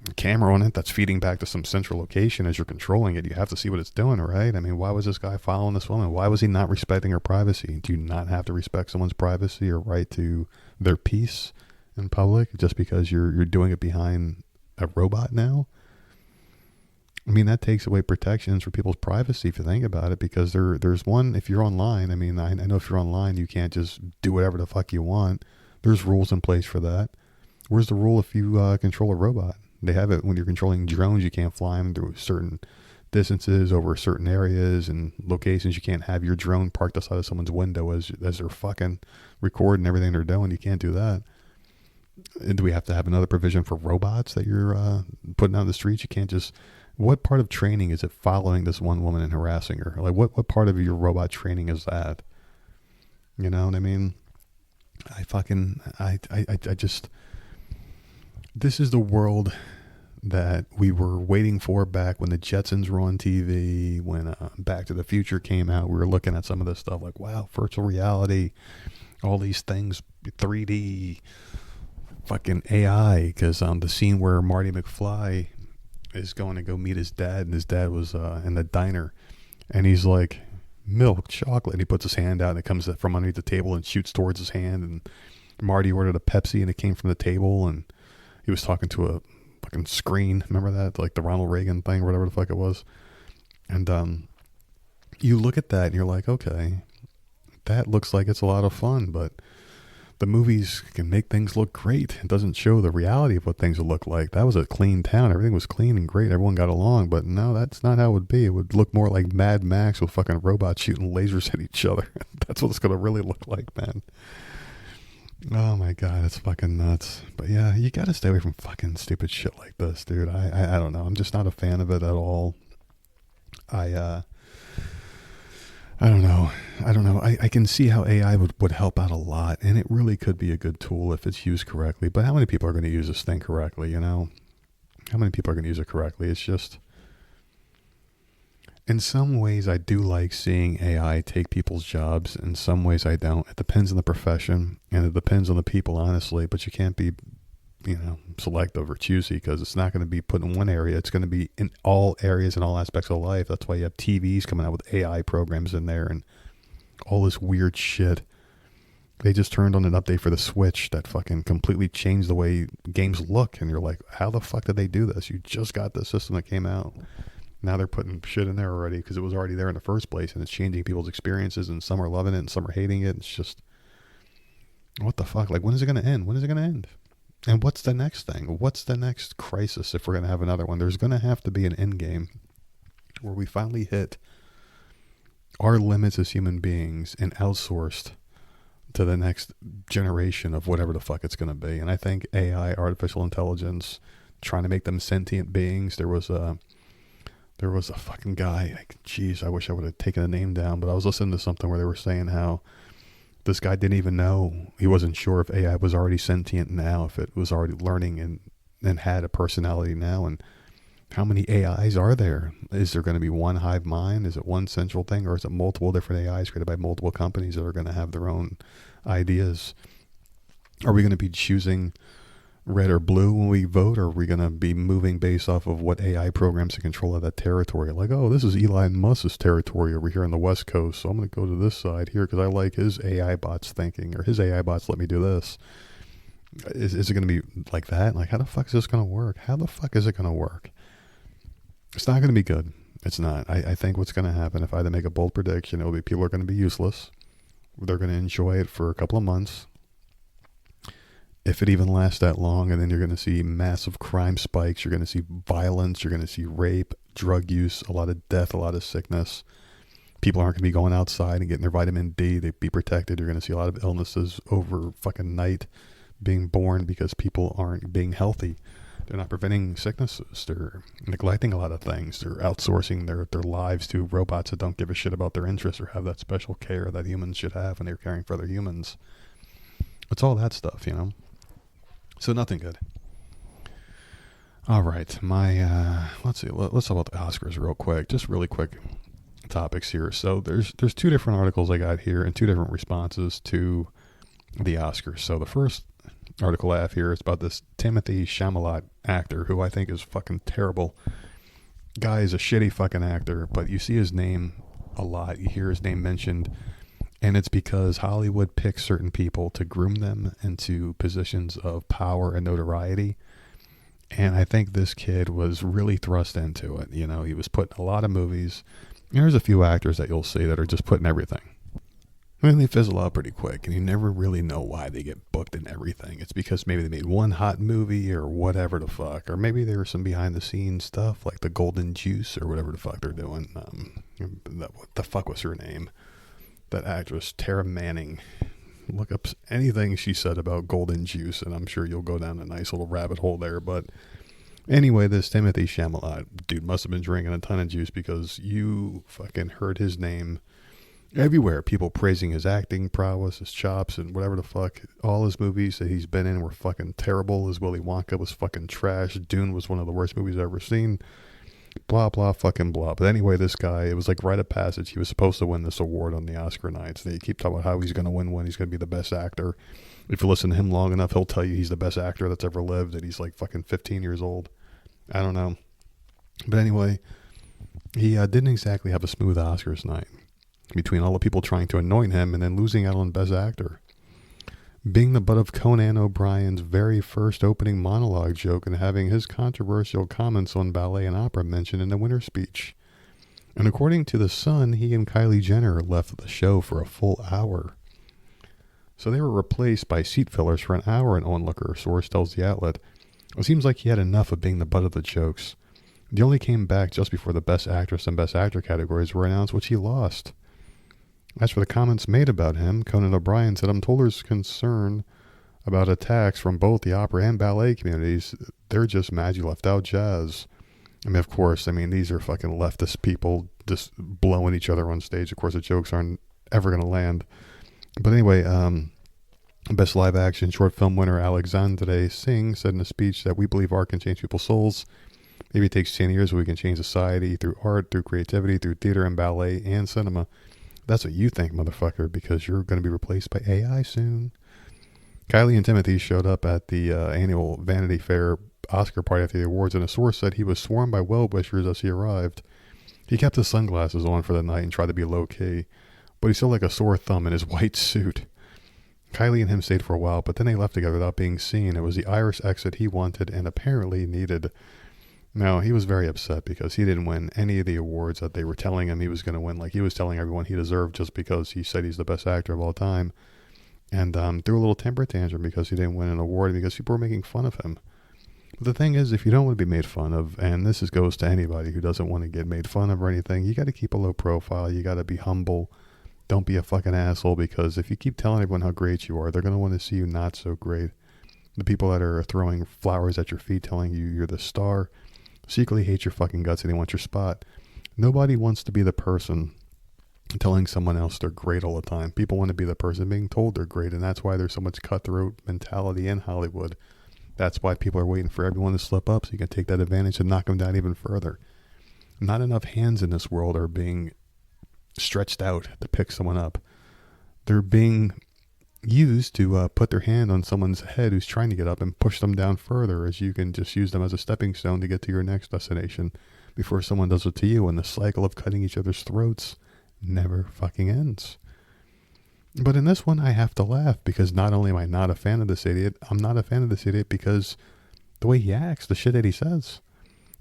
a camera on it that's feeding back to some central location as you're controlling it. You have to see what it's doing, right? I mean, why was this guy following this woman? Why was he not respecting her privacy? Do you not have to respect someone's privacy or right to their peace in public just because you're doing it behind a robot now? I mean, that takes away protections for people's privacy if you think about it, because there's one, if you're online, I mean, I know if you're online, you can't just do whatever the fuck you want. There's rules in place for that. Where's the rule if you control a robot? They have it when you're controlling drones. You can't fly them through certain distances over certain areas and locations. You can't have your drone parked outside of someone's window as they're fucking recording everything they're doing. You can't do that. And do we have to have another provision for robots that you're putting out in the streets? You can't just... What part of training is it following this one woman and harassing her? Like, what part of your robot training is that? You know what I mean? I just... This is the world that we were waiting for back when the Jetsons were on TV, when Back to the Future came out. We were looking at some of this stuff like, wow, virtual reality, all these things, 3D, fucking AI, because the scene where Marty McFly is going to go meet his dad, and his dad was in the diner, and he's like, milk, chocolate, and he puts his hand out, and it comes from underneath the table and shoots towards his hand, and Marty ordered a Pepsi, and it came from the table, and he was talking to a fucking screen. Remember that? Like the Ronald Reagan thing or whatever the fuck it was. And you look at that and you're like, okay, that looks like it's a lot of fun, but the movies can make things look great. It doesn't show the reality of what things would look like. That was a clean town. Everything was clean and great. Everyone got along, but no, that's not how it would be. It would look more like Mad Max with fucking robots shooting lasers at each other. That's what it's going to really look like, man. Oh my god, it's fucking nuts. But yeah, you gotta stay away from fucking stupid shit like this, dude. I don't know. I'm just not a fan of it at all. I don't know. I can see how AI would help out a lot, and it really could be a good tool if it's used correctly. But how many people are going to use this thing correctly, you know? How many people are going to use it correctly? It's just... In some ways, I do like seeing AI take people's jobs. In some ways, I don't. It depends on the profession, and it depends on the people, honestly. But you can't be, selective or choosy, because it's not going to be put in one area. It's going to be in all areas and all aspects of life. That's why you have TVs coming out with AI programs in there and all this weird shit. They just turned on an update for the Switch that fucking completely changed the way games look. And you're like, how the fuck did they do this? You just got the system that came out. Now they're putting shit in there already because it was already there in the first place, and it's changing people's experiences, and some are loving it and some are hating it. It's just, what the fuck? Like, when is it going to end? When is it going to end? And what's the next thing? What's the next crisis if we're going to have another one? There's going to have to be an end game where we finally hit our limits as human beings and outsourced to the next generation of whatever the fuck it's going to be. And I think AI, artificial intelligence, trying to make them sentient beings. There was a fucking guy, I wish I would have taken the name down, but I was listening to something where they were saying how this guy didn't even know, he wasn't sure if AI was already sentient now, if it was already learning and had a personality now, and how many AIs are there? Is there going to be one hive mind? Is it one central thing, or is it multiple different AIs created by multiple companies that are going to have their own ideas? Are we going to be choosing red or blue when we vote, or are we going to be moving based off of what AI programs in control of that territory? Like, oh, this is Elon Musk's territory over here on the West Coast, so I'm going to go to this side here because I like his AI bots thinking, or his AI bots let me do this. Is it going to be like that? Like, how the fuck is this going to work? How the fuck is it going to work? It's not going to be good. It's not. I think what's going to happen, if I had to make a bold prediction, it will be people are going to be useless. They're going to enjoy it for a couple of months, if it even lasts that long, and then you're going to see massive crime spikes. You're going to see violence. You're going to see rape, drug use, a lot of death, a lot of sickness. People aren't going to be going outside and getting their vitamin D. They'd be protected. You're going to see a lot of illnesses over fucking night being born because people aren't being healthy. They're not preventing sicknesses. They're neglecting a lot of things. They're outsourcing their lives to robots that don't give a shit about their interests or have that special care that humans should have when they're caring for other humans. It's all that stuff, you know? So nothing good. All right, let's see. Let's talk about the Oscars real quick. Just really quick topics here. So there's two different articles I got here and two different responses to the Oscars. So the first article I have here is about this Timothy Chalamet actor, who I think is fucking terrible. Guy is a shitty fucking actor, but you see his name a lot. You hear his name mentioned. And it's because Hollywood picks certain people to groom them into positions of power and notoriety. And I think this kid was really thrust into it. You know, he was put in a lot of movies. There's a few actors that you'll see that are just putting everything. I mean, they fizzle out pretty quick, and you never really know why they get booked in everything. It's because maybe they made one hot movie or whatever the fuck. Or maybe there was some behind-the-scenes stuff, like the Golden Juice or whatever the fuck they're doing. What the fuck was her name? That actress, Tara Manning. Look up anything she said about Golden Juice, and I'm sure you'll go down a nice little rabbit hole there. But anyway, this Timothy Chalamet dude must have been drinking a ton of juice, because you fucking heard his name everywhere. People praising his acting prowess, his chops, and whatever the fuck. All his movies that he's been in were fucking terrible. His Willy Wonka was fucking trash. Dune was one of the worst movies I've ever seen. Blah, blah, fucking blah. But anyway, this guy, it was like rite of passage. He was supposed to win this award on the Oscar nights. They keep talking about how he's going to win one. He's going to be the best actor. If you listen to him long enough, he'll tell you he's the best actor that's ever lived, and he's like fucking 15 years old. I don't know. But anyway, he didn't exactly have a smooth Oscars night, between all the people trying to anoint him and then losing out on Best Actor. Being the butt of Conan O'Brien's very first opening monologue joke, and having his controversial comments on ballet and opera mentioned in the winner's speech. And according to The Sun, he and Kylie Jenner left the show for a full hour. So they were replaced by seat fillers for an hour, an onlooker source tells the outlet. It seems like he had enough of being the butt of the jokes. He only came back just before the Best Actress and Best Actor categories were announced, which he lost. As for the comments made about him, Conan O'Brien said, "I'm told there's concern about attacks from both the opera and ballet communities. They're just mad you left out jazz." I mean, of course, these are fucking leftist people just blowing each other on stage. Of course, the jokes aren't ever going to land. But anyway, Best Live Action Short Film winner Alexandre Singh said in a speech that we believe art can change people's souls. Maybe it takes 10 years, but we can change society through art, through creativity, through theater and ballet and cinema. That's what you think, motherfucker, because you're going to be replaced by AI soon. Kylie and Timothy showed up at the annual Vanity Fair Oscar party after the awards, and a source said he was swarmed by well-wishers as he arrived. He kept his sunglasses on for the night and tried to be low-key, but he still like a sore thumb in his white suit. Kylie and him stayed for a while, but then they left together without being seen. It was the Irish exit he wanted and apparently needed. Now, he was very upset because he didn't win any of the awards that they were telling him he was going to win, like he was telling everyone he deserved just because he said he's the best actor of all time. And threw a little temper tantrum because he didn't win an award, because people were making fun of him. But the thing is, if you don't want to be made fun of, and goes to anybody who doesn't want to get made fun of or anything, you got to keep a low profile. You got to be humble. Don't be a fucking asshole, because if you keep telling everyone how great you are, they're going to want to see you not so great. The people that are throwing flowers at your feet telling you you're the star secretly hate your fucking guts and they want your spot. Nobody wants to be the person telling someone else they're great all the time. People want to be the person being told they're great, and that's why there's so much cutthroat mentality in Hollywood. That's why people are waiting for everyone to slip up so you can take that advantage and knock them down even further. Not enough hands in this world are being stretched out to pick someone up. They're being used to put their hand on someone's head who's trying to get up and push them down further, as you can just use them as a stepping stone to get to your next destination before someone does it to you, and the cycle of cutting each other's throats never fucking ends. But in this one, I have to laugh, because not only am I not a fan of this idiot, I'm not a fan of this idiot because the way he acts, the shit that he says.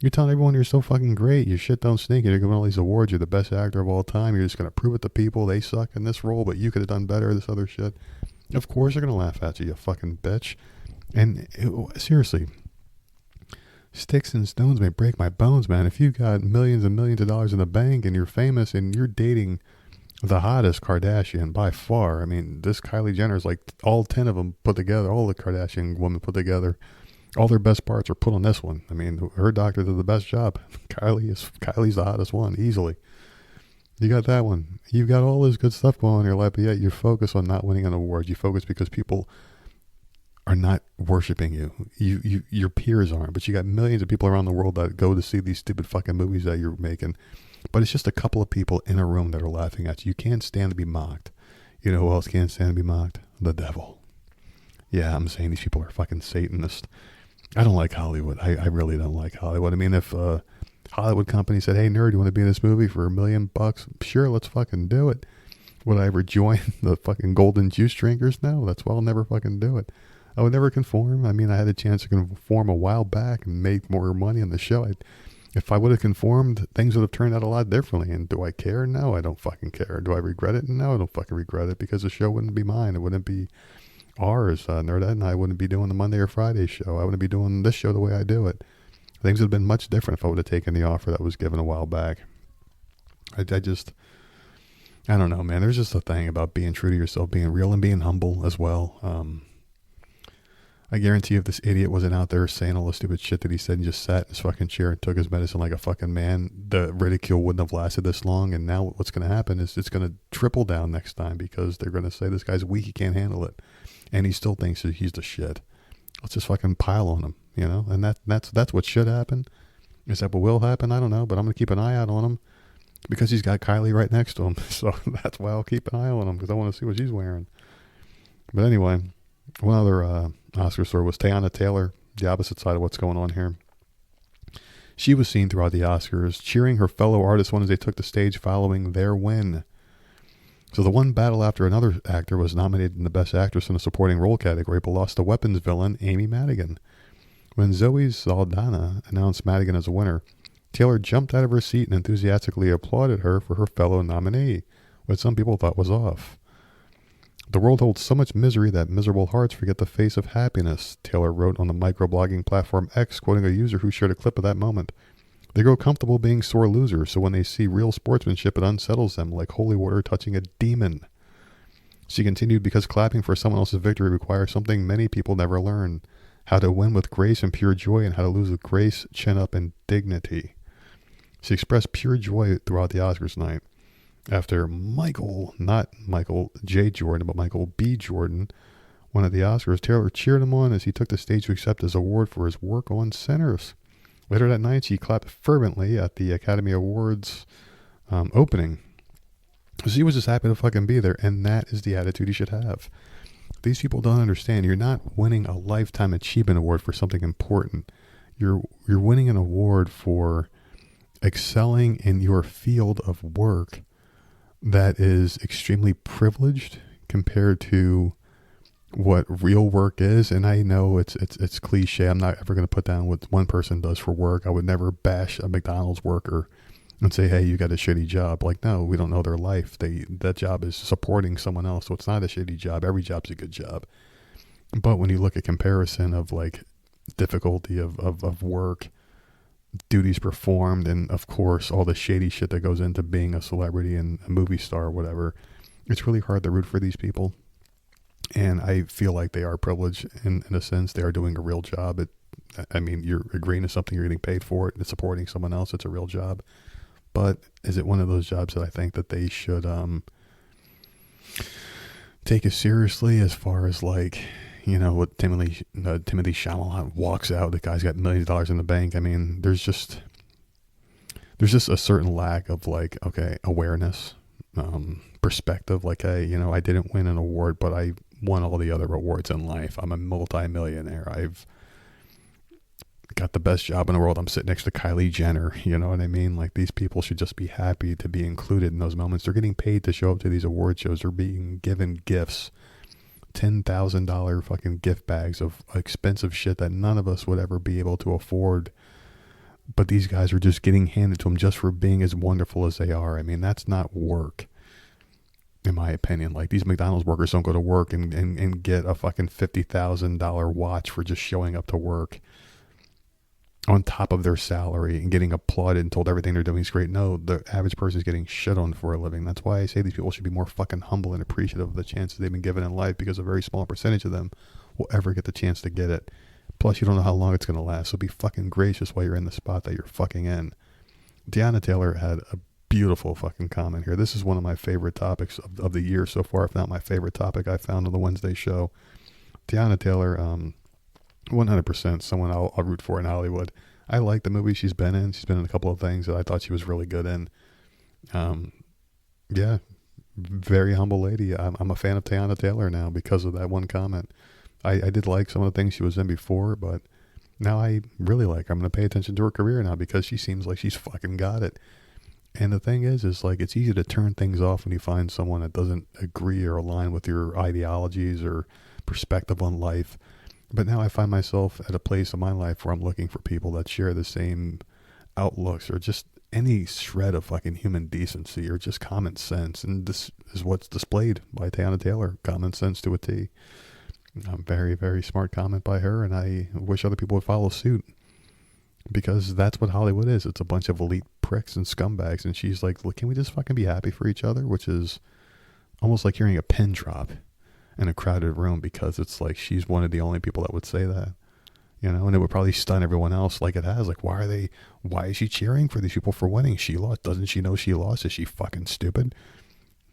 You're telling everyone you're so fucking great, your shit don't stink, you're giving all these awards, you're the best actor of all time, you're just going to prove it to people, they suck in this role, but you could have done better, this other shit. Of course they're going to laugh at you, you fucking bitch. And seriously, sticks and stones may break my bones, man. If you got millions and millions of dollars in the bank and you're famous and you're dating the hottest Kardashian by far. This Kylie Jenner is like all 10 of them put together, all the Kardashian women put together. All their best parts are put on this one. Her doctor did the best job. Kylie's the hottest one, easily. You got that one. You've got all this good stuff going on in your life, but yet you focus on not winning an award. You focus because people are not worshiping you. Your peers aren't, but you got millions of people around the world that go to see these stupid fucking movies that you're making. But it's just a couple of people in a room that are laughing at you. You can't stand to be mocked. You know who else can't stand to be mocked? The devil. Yeah, I'm saying these people are fucking Satanists. I don't like Hollywood. I really don't like Hollywood. If a Hollywood company said, "Hey, nerd, you want to be in this movie for $1 million? Sure, let's fucking do it." Would I ever join the fucking golden juice drinkers? No, that's why I'll never fucking do it. I would never conform. I mean, I had a chance to conform a while back and make more money on the show. If I would have conformed, things would have turned out a lot differently. And do I care? No, I don't fucking care. Do I regret it? No, I don't fucking regret it, because the show wouldn't be mine. It wouldn't be ours. Nerdette and I wouldn't be doing the Monday or Friday show. I wouldn't be doing this show the way I do it. Things would have been much different if I would have taken the offer that was given a while back. I don't know, man. There's just a thing about being true to yourself, being real and being humble as well. I guarantee if this idiot wasn't out there saying all the stupid shit that he said and just sat in his fucking chair and took his medicine like a fucking man, the ridicule wouldn't have lasted this long. And now what's going to happen is it's going to triple down next time, because they're going to say this guy's weak, he can't handle it. And he still thinks that he's the shit. Let's just fucking pile on him, you know? And that's what should happen. Is that what will happen? I don't know, but I'm going to keep an eye out on him, because he's got Kylie right next to him. So that's why I'll keep an eye on him, because I want to see what she's wearing. But anyway, one other Oscar story was Teyana Taylor, the opposite side of what's going on here. She was seen throughout the Oscars cheering her fellow artists on as they took the stage following their win. So the one battle after another actor was nominated in the Best Actress in a Supporting Role category, but lost to Weapons villain Amy Madigan. When Zoe Saldana announced Madigan as a winner, Taylor jumped out of her seat and enthusiastically applauded her for her fellow nominee, which some people thought was off. The world holds so much misery that miserable hearts forget the face of happiness, Taylor wrote on the microblogging platform X, quoting a user who shared a clip of that moment. They grow comfortable being sore losers, so when they see real sportsmanship, it unsettles them like holy water touching a demon. She continued, because clapping for someone else's victory requires something many people never learn: how to win with grace and pure joy, and how to lose with grace, chin up, and dignity. She expressed pure joy throughout the Oscars night. After Michael, not Michael J. Jordan, but Michael B. Jordan, won at the Oscars, Taylor cheered him on as he took the stage to accept his award for his work on Sinners. Later that night, she clapped fervently at the Academy Awards opening. She was just happy to fucking be there, and that is the attitude you should have. These people don't understand. You're not winning a Lifetime Achievement Award for something important. You're winning an award for excelling in your field of work that is extremely privileged compared to what real work is. And I know it's cliche. I'm not ever going to put down what one person does for work. I would never bash a McDonald's worker and say, hey, you got a shitty job. Like, no, we don't know their life. That job is supporting someone else. So it's not a shitty job. Every job's a good job. But when you look at comparison of like difficulty of work, duties performed, and of course all the shady shit that goes into being a celebrity and a movie star or whatever, it's really hard to root for these people. And I feel like they are privileged in a sense. They are doing a real job. I mean, you're agreeing to something, you're getting paid for it, and it's supporting someone else. It's a real job. But is it one of those jobs that I think that they should take it seriously, as far as like, you know, what Timothy Chalamet walks out, the guy's got millions of dollars in the bank. I mean, there's just a certain lack of like, okay, awareness, perspective. Like, hey, you know, I didn't win an award, but I won all the other awards in life. I'm a multi-millionaire. I've got the best job in the world. I'm sitting next to Kylie Jenner. You know what I mean? Like, these people should just be happy to be included in those moments. They're getting paid to show up to these award shows. They're being given gifts. $10,000 fucking gift bags of expensive shit that none of us would ever be able to afford. But these guys are just getting handed to them just for being as wonderful as they are. I mean, that's not work, in my opinion. Like, these McDonald's workers don't go to work and get a fucking $50,000 watch for just showing up to work on top of their salary and getting applauded and told everything they're doing is great. No, the average person is getting shit on for a living. That's why I say these people should be more fucking humble and appreciative of the chances they've been given in life, because a very small percentage of them will ever get the chance to get it. Plus, you don't know how long it's going to last, so be fucking gracious while you're in the spot that you're fucking in. Teyana Taylor had a beautiful fucking comment here. This is one of my favorite topics of the year so far, if not my favorite topic I found on the Wednesday show. Teyana Taylor, 100% someone I'll root for in Hollywood. I like the movie she's been in. She's been in a couple of things that I thought she was really good in. Yeah, very humble lady. I'm a fan of Teyana Taylor now because of that one comment. I did like some of the things she was in before, but now I really like her. I'm going to pay attention to her career now because she seems like she's fucking got it. And the thing is like, it's easy to turn things off when you find someone that doesn't agree or align with your ideologies or perspective on life. But now I find myself at a place in my life where I'm looking for people that share the same outlooks or just any shred of fucking human decency or just common sense. And this is what's displayed by Teyana Taylor. Common sense to a T. Very, very smart comment by her, and I wish other people would follow suit. Because that's what Hollywood is. It's a bunch of elite pricks and scumbags. And she's like, look, can we just fucking be happy for each other? Which is almost like hearing a pin drop in a crowded room, because it's like she's one of the only people that would say that. And it would probably stun everyone else like it has. Like, why is she cheering for these people for winning? She lost. Doesn't she know she lost? Is she fucking stupid?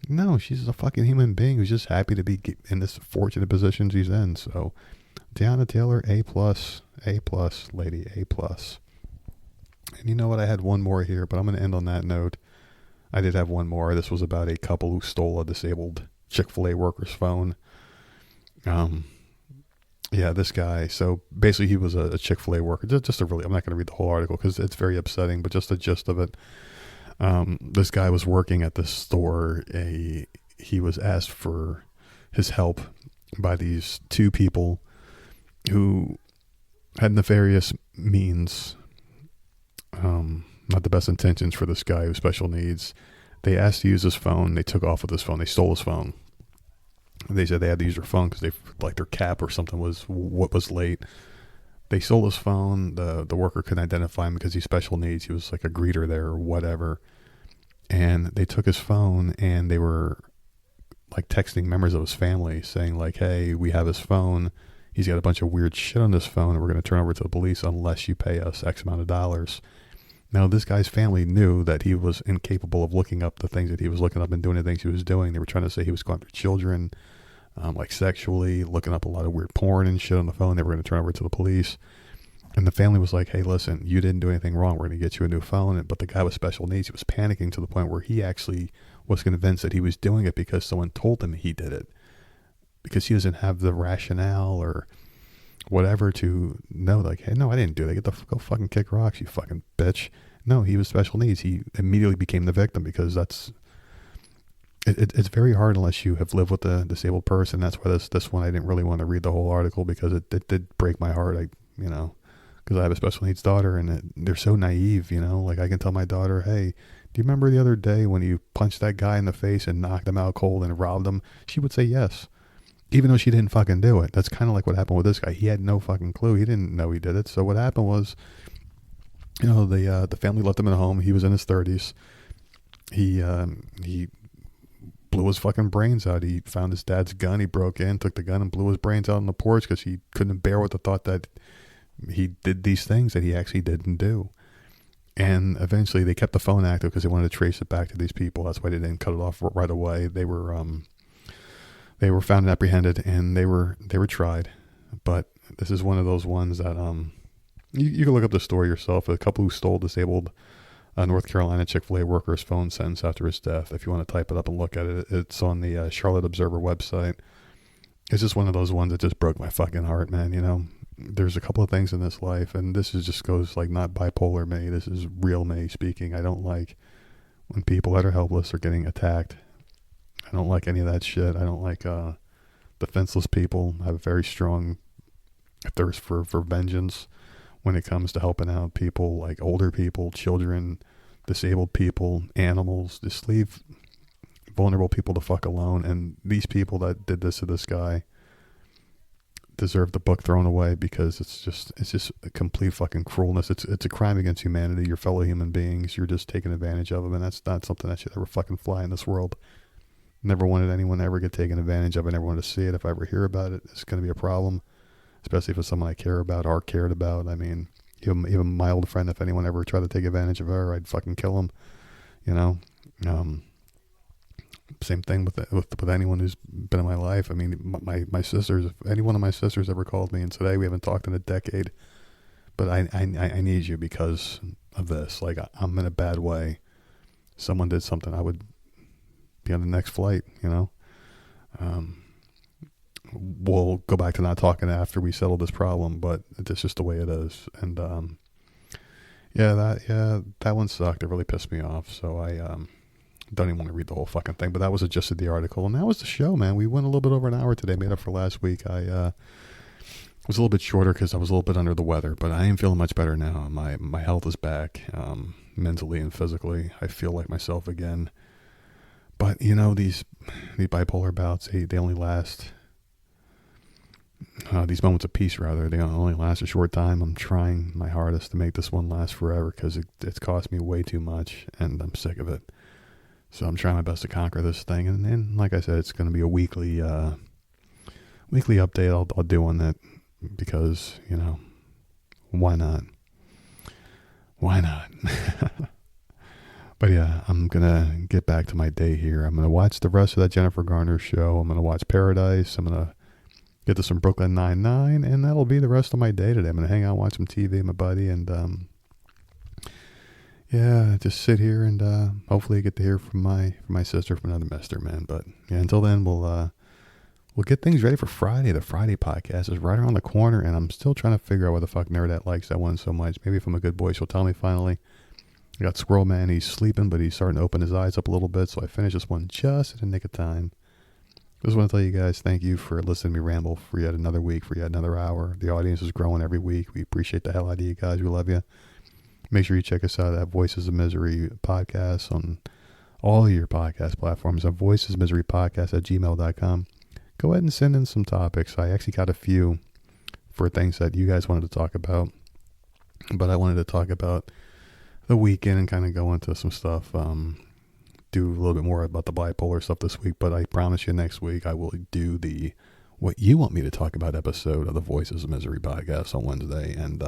No, she's a fucking human being who's just happy to be in this fortunate position she's in. So, Teyana Taylor, A+, lady, A+. And you know what? I had one more here, but I'm going to end on that note. I did have one more. This was about a couple who stole a disabled Chick-fil-A worker's phone. Yeah, this guy. So basically, he was a Chick-fil-A worker. Just a really, I'm not going to read the whole article because it's very upsetting, but just the gist of it. This guy was working at the store. He was asked for his help by these two people who had nefarious means, not the best intentions for this guy with special needs. They asked to use his phone. They took off with his phone. They stole his phone. They said they had to use their phone because their cap or something was what was late. They stole his phone. The worker couldn't identify him because he's special needs. He was like a greeter there or whatever. And they took his phone and they were like texting members of his family saying like, hey, we have his phone. He's got a bunch of weird shit on his phone and we're going to turn over to the police unless you pay us X amount of dollars. Now, this guy's family knew that he was incapable of looking up the things that he was looking up and doing the things he was doing. They were trying to say he was going after children, like sexually, looking up a lot of weird porn and shit on the phone. They were going to turn over to the police. And the family was like, hey, listen, you didn't do anything wrong. We're going to get you a new phone. But the guy with special needs, he was panicking to the point where he actually was convinced that he was doing it because someone told him he did it. Because he doesn't have the rationale or whatever to know, like, hey, no, I didn't do that. Go fucking kick rocks, you fucking bitch. No, he was special needs. He immediately became the victim because it's very hard unless you have lived with a disabled person. That's why this one I didn't really want to read the whole article because it did break my heart. Because I have a special needs daughter and they're so naive, like I can tell my daughter, hey, do you remember the other day when you punched that guy in the face and knocked him out cold and robbed him? She would say yes. Even though she didn't fucking do it. That's kind of like what happened with this guy. He had no fucking clue. He didn't know he did it. So what happened was, the family left him at home. He was in his 30s. He blew his fucking brains out. He found his dad's gun. He broke in, took the gun and blew his brains out on the porch because he couldn't bear with the thought that he did these things that he actually didn't do. And eventually they kept the phone active because they wanted to trace it back to these people. That's why they didn't cut it off right away. They were found and apprehended, and they were tried. But this is one of those ones that you can look up the story yourself. A couple who stole disabled North Carolina Chick-fil-A worker's phone sentence after his death. If you want to type it up and look at it, it's on the Charlotte Observer website. It's just one of those ones that just broke my fucking heart, man. There's a couple of things in this life, and this just goes like not bipolar me. This is real me speaking. I don't like when people that are helpless are getting attacked. I don't like any of that shit. I don't like defenseless people. I have a very strong thirst for vengeance when it comes to helping out people like older people, children, disabled people, animals. Just leave vulnerable people the fuck alone. And these people that did this to this guy deserve the book thrown away because it's just a complete fucking cruelness. It's a crime against humanity. Your fellow human beings. You're just taking advantage of them, and that's not something that should ever fucking fly in this world. Never wanted anyone to ever get taken advantage of. I never wanted to see it. If I ever hear about it, it's going to be a problem, especially if it's someone I care about or cared about. I mean, even my old friend, if anyone ever tried to take advantage of her, I'd fucking kill him. Same thing with anyone who's been in my life. I mean, my sisters, if any one of my sisters ever called me and said, hey, we haven't talked in a decade, but I need you because of this. Like, I'm in a bad way. Someone did something, I would be on the next flight, we'll go back to not talking after we settle this problem, but it's just the way it is. And that one sucked. It really pissed me off. So I don't even want to read the whole fucking thing, but that was the gist of the article, and that was the show, man. We went a little bit over an hour today, made up for last week. I It was a little bit shorter because I was a little bit under the weather, but I am feeling much better now. My health is back, mentally and physically. I feel like myself again. But these bipolar bouts, they only last. These moments of peace, rather, they only last a short time. I'm trying my hardest to make this one last forever because it's cost me way too much, and I'm sick of it. So I'm trying my best to conquer this thing, and like I said, it's going to be a weekly update I'll do on that because why not? Why not? But yeah, I'm gonna get back to my day here. I'm gonna watch the rest of that Jennifer Garner show. I'm gonna watch Paradise. I'm gonna get to some Brooklyn Nine-Nine, and that'll be the rest of my day today. I'm gonna hang out, watch some TV with my buddy, and yeah, just sit here and hopefully get to hear from my sister from another mister, man. But yeah, until then, we'll get things ready for Friday. The Friday podcast is right around the corner, and I'm still trying to figure out why the fuck Nerdette likes that one so much. Maybe if I'm a good boy, she'll tell me finally. I got Squirrel Man. He's sleeping, but he's starting to open his eyes up a little bit, so I finished this one just in the nick of time. Just want to tell you guys, thank you for listening to me ramble for yet another week, for yet another hour. The audience is growing every week. We appreciate the hell out of you guys. We love you. Make sure you check us out at Voices of Misery Podcast on all your podcast platforms at voicesofmiserypodcast@gmail.com. Go ahead and send in some topics. I actually got a few for things that you guys wanted to talk about, but I wanted to talk about the weekend and kind of go into some stuff, do a little bit more about the bipolar stuff this week, but I promise you next week I will do the what you want me to talk about episode of the Voices of Misery podcast on Wednesday, and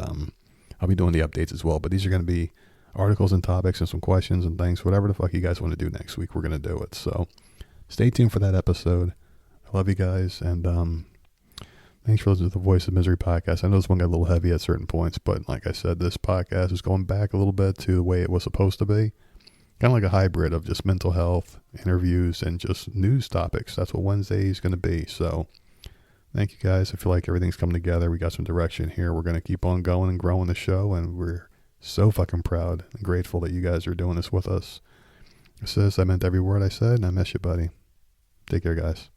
I'll be doing the updates as well, but these are going to be articles and topics and some questions and things, whatever the fuck you guys want to do next week, we're going to do it, so stay tuned for that episode. I love you guys, and thanks for listening to the Voice of Misery podcast. I know this one got a little heavy at certain points, but like I said, this podcast is going back a little bit to the way it was supposed to be. Kind of like a hybrid of just mental health, interviews, and just news topics. That's what Wednesday is going to be. So thank you guys. I feel like everything's coming together. We got some direction here. We're going to keep on going and growing the show, and we're so fucking proud and grateful that you guys are doing this with us. Sis, I meant every word I said, and I miss you, buddy. Take care, guys.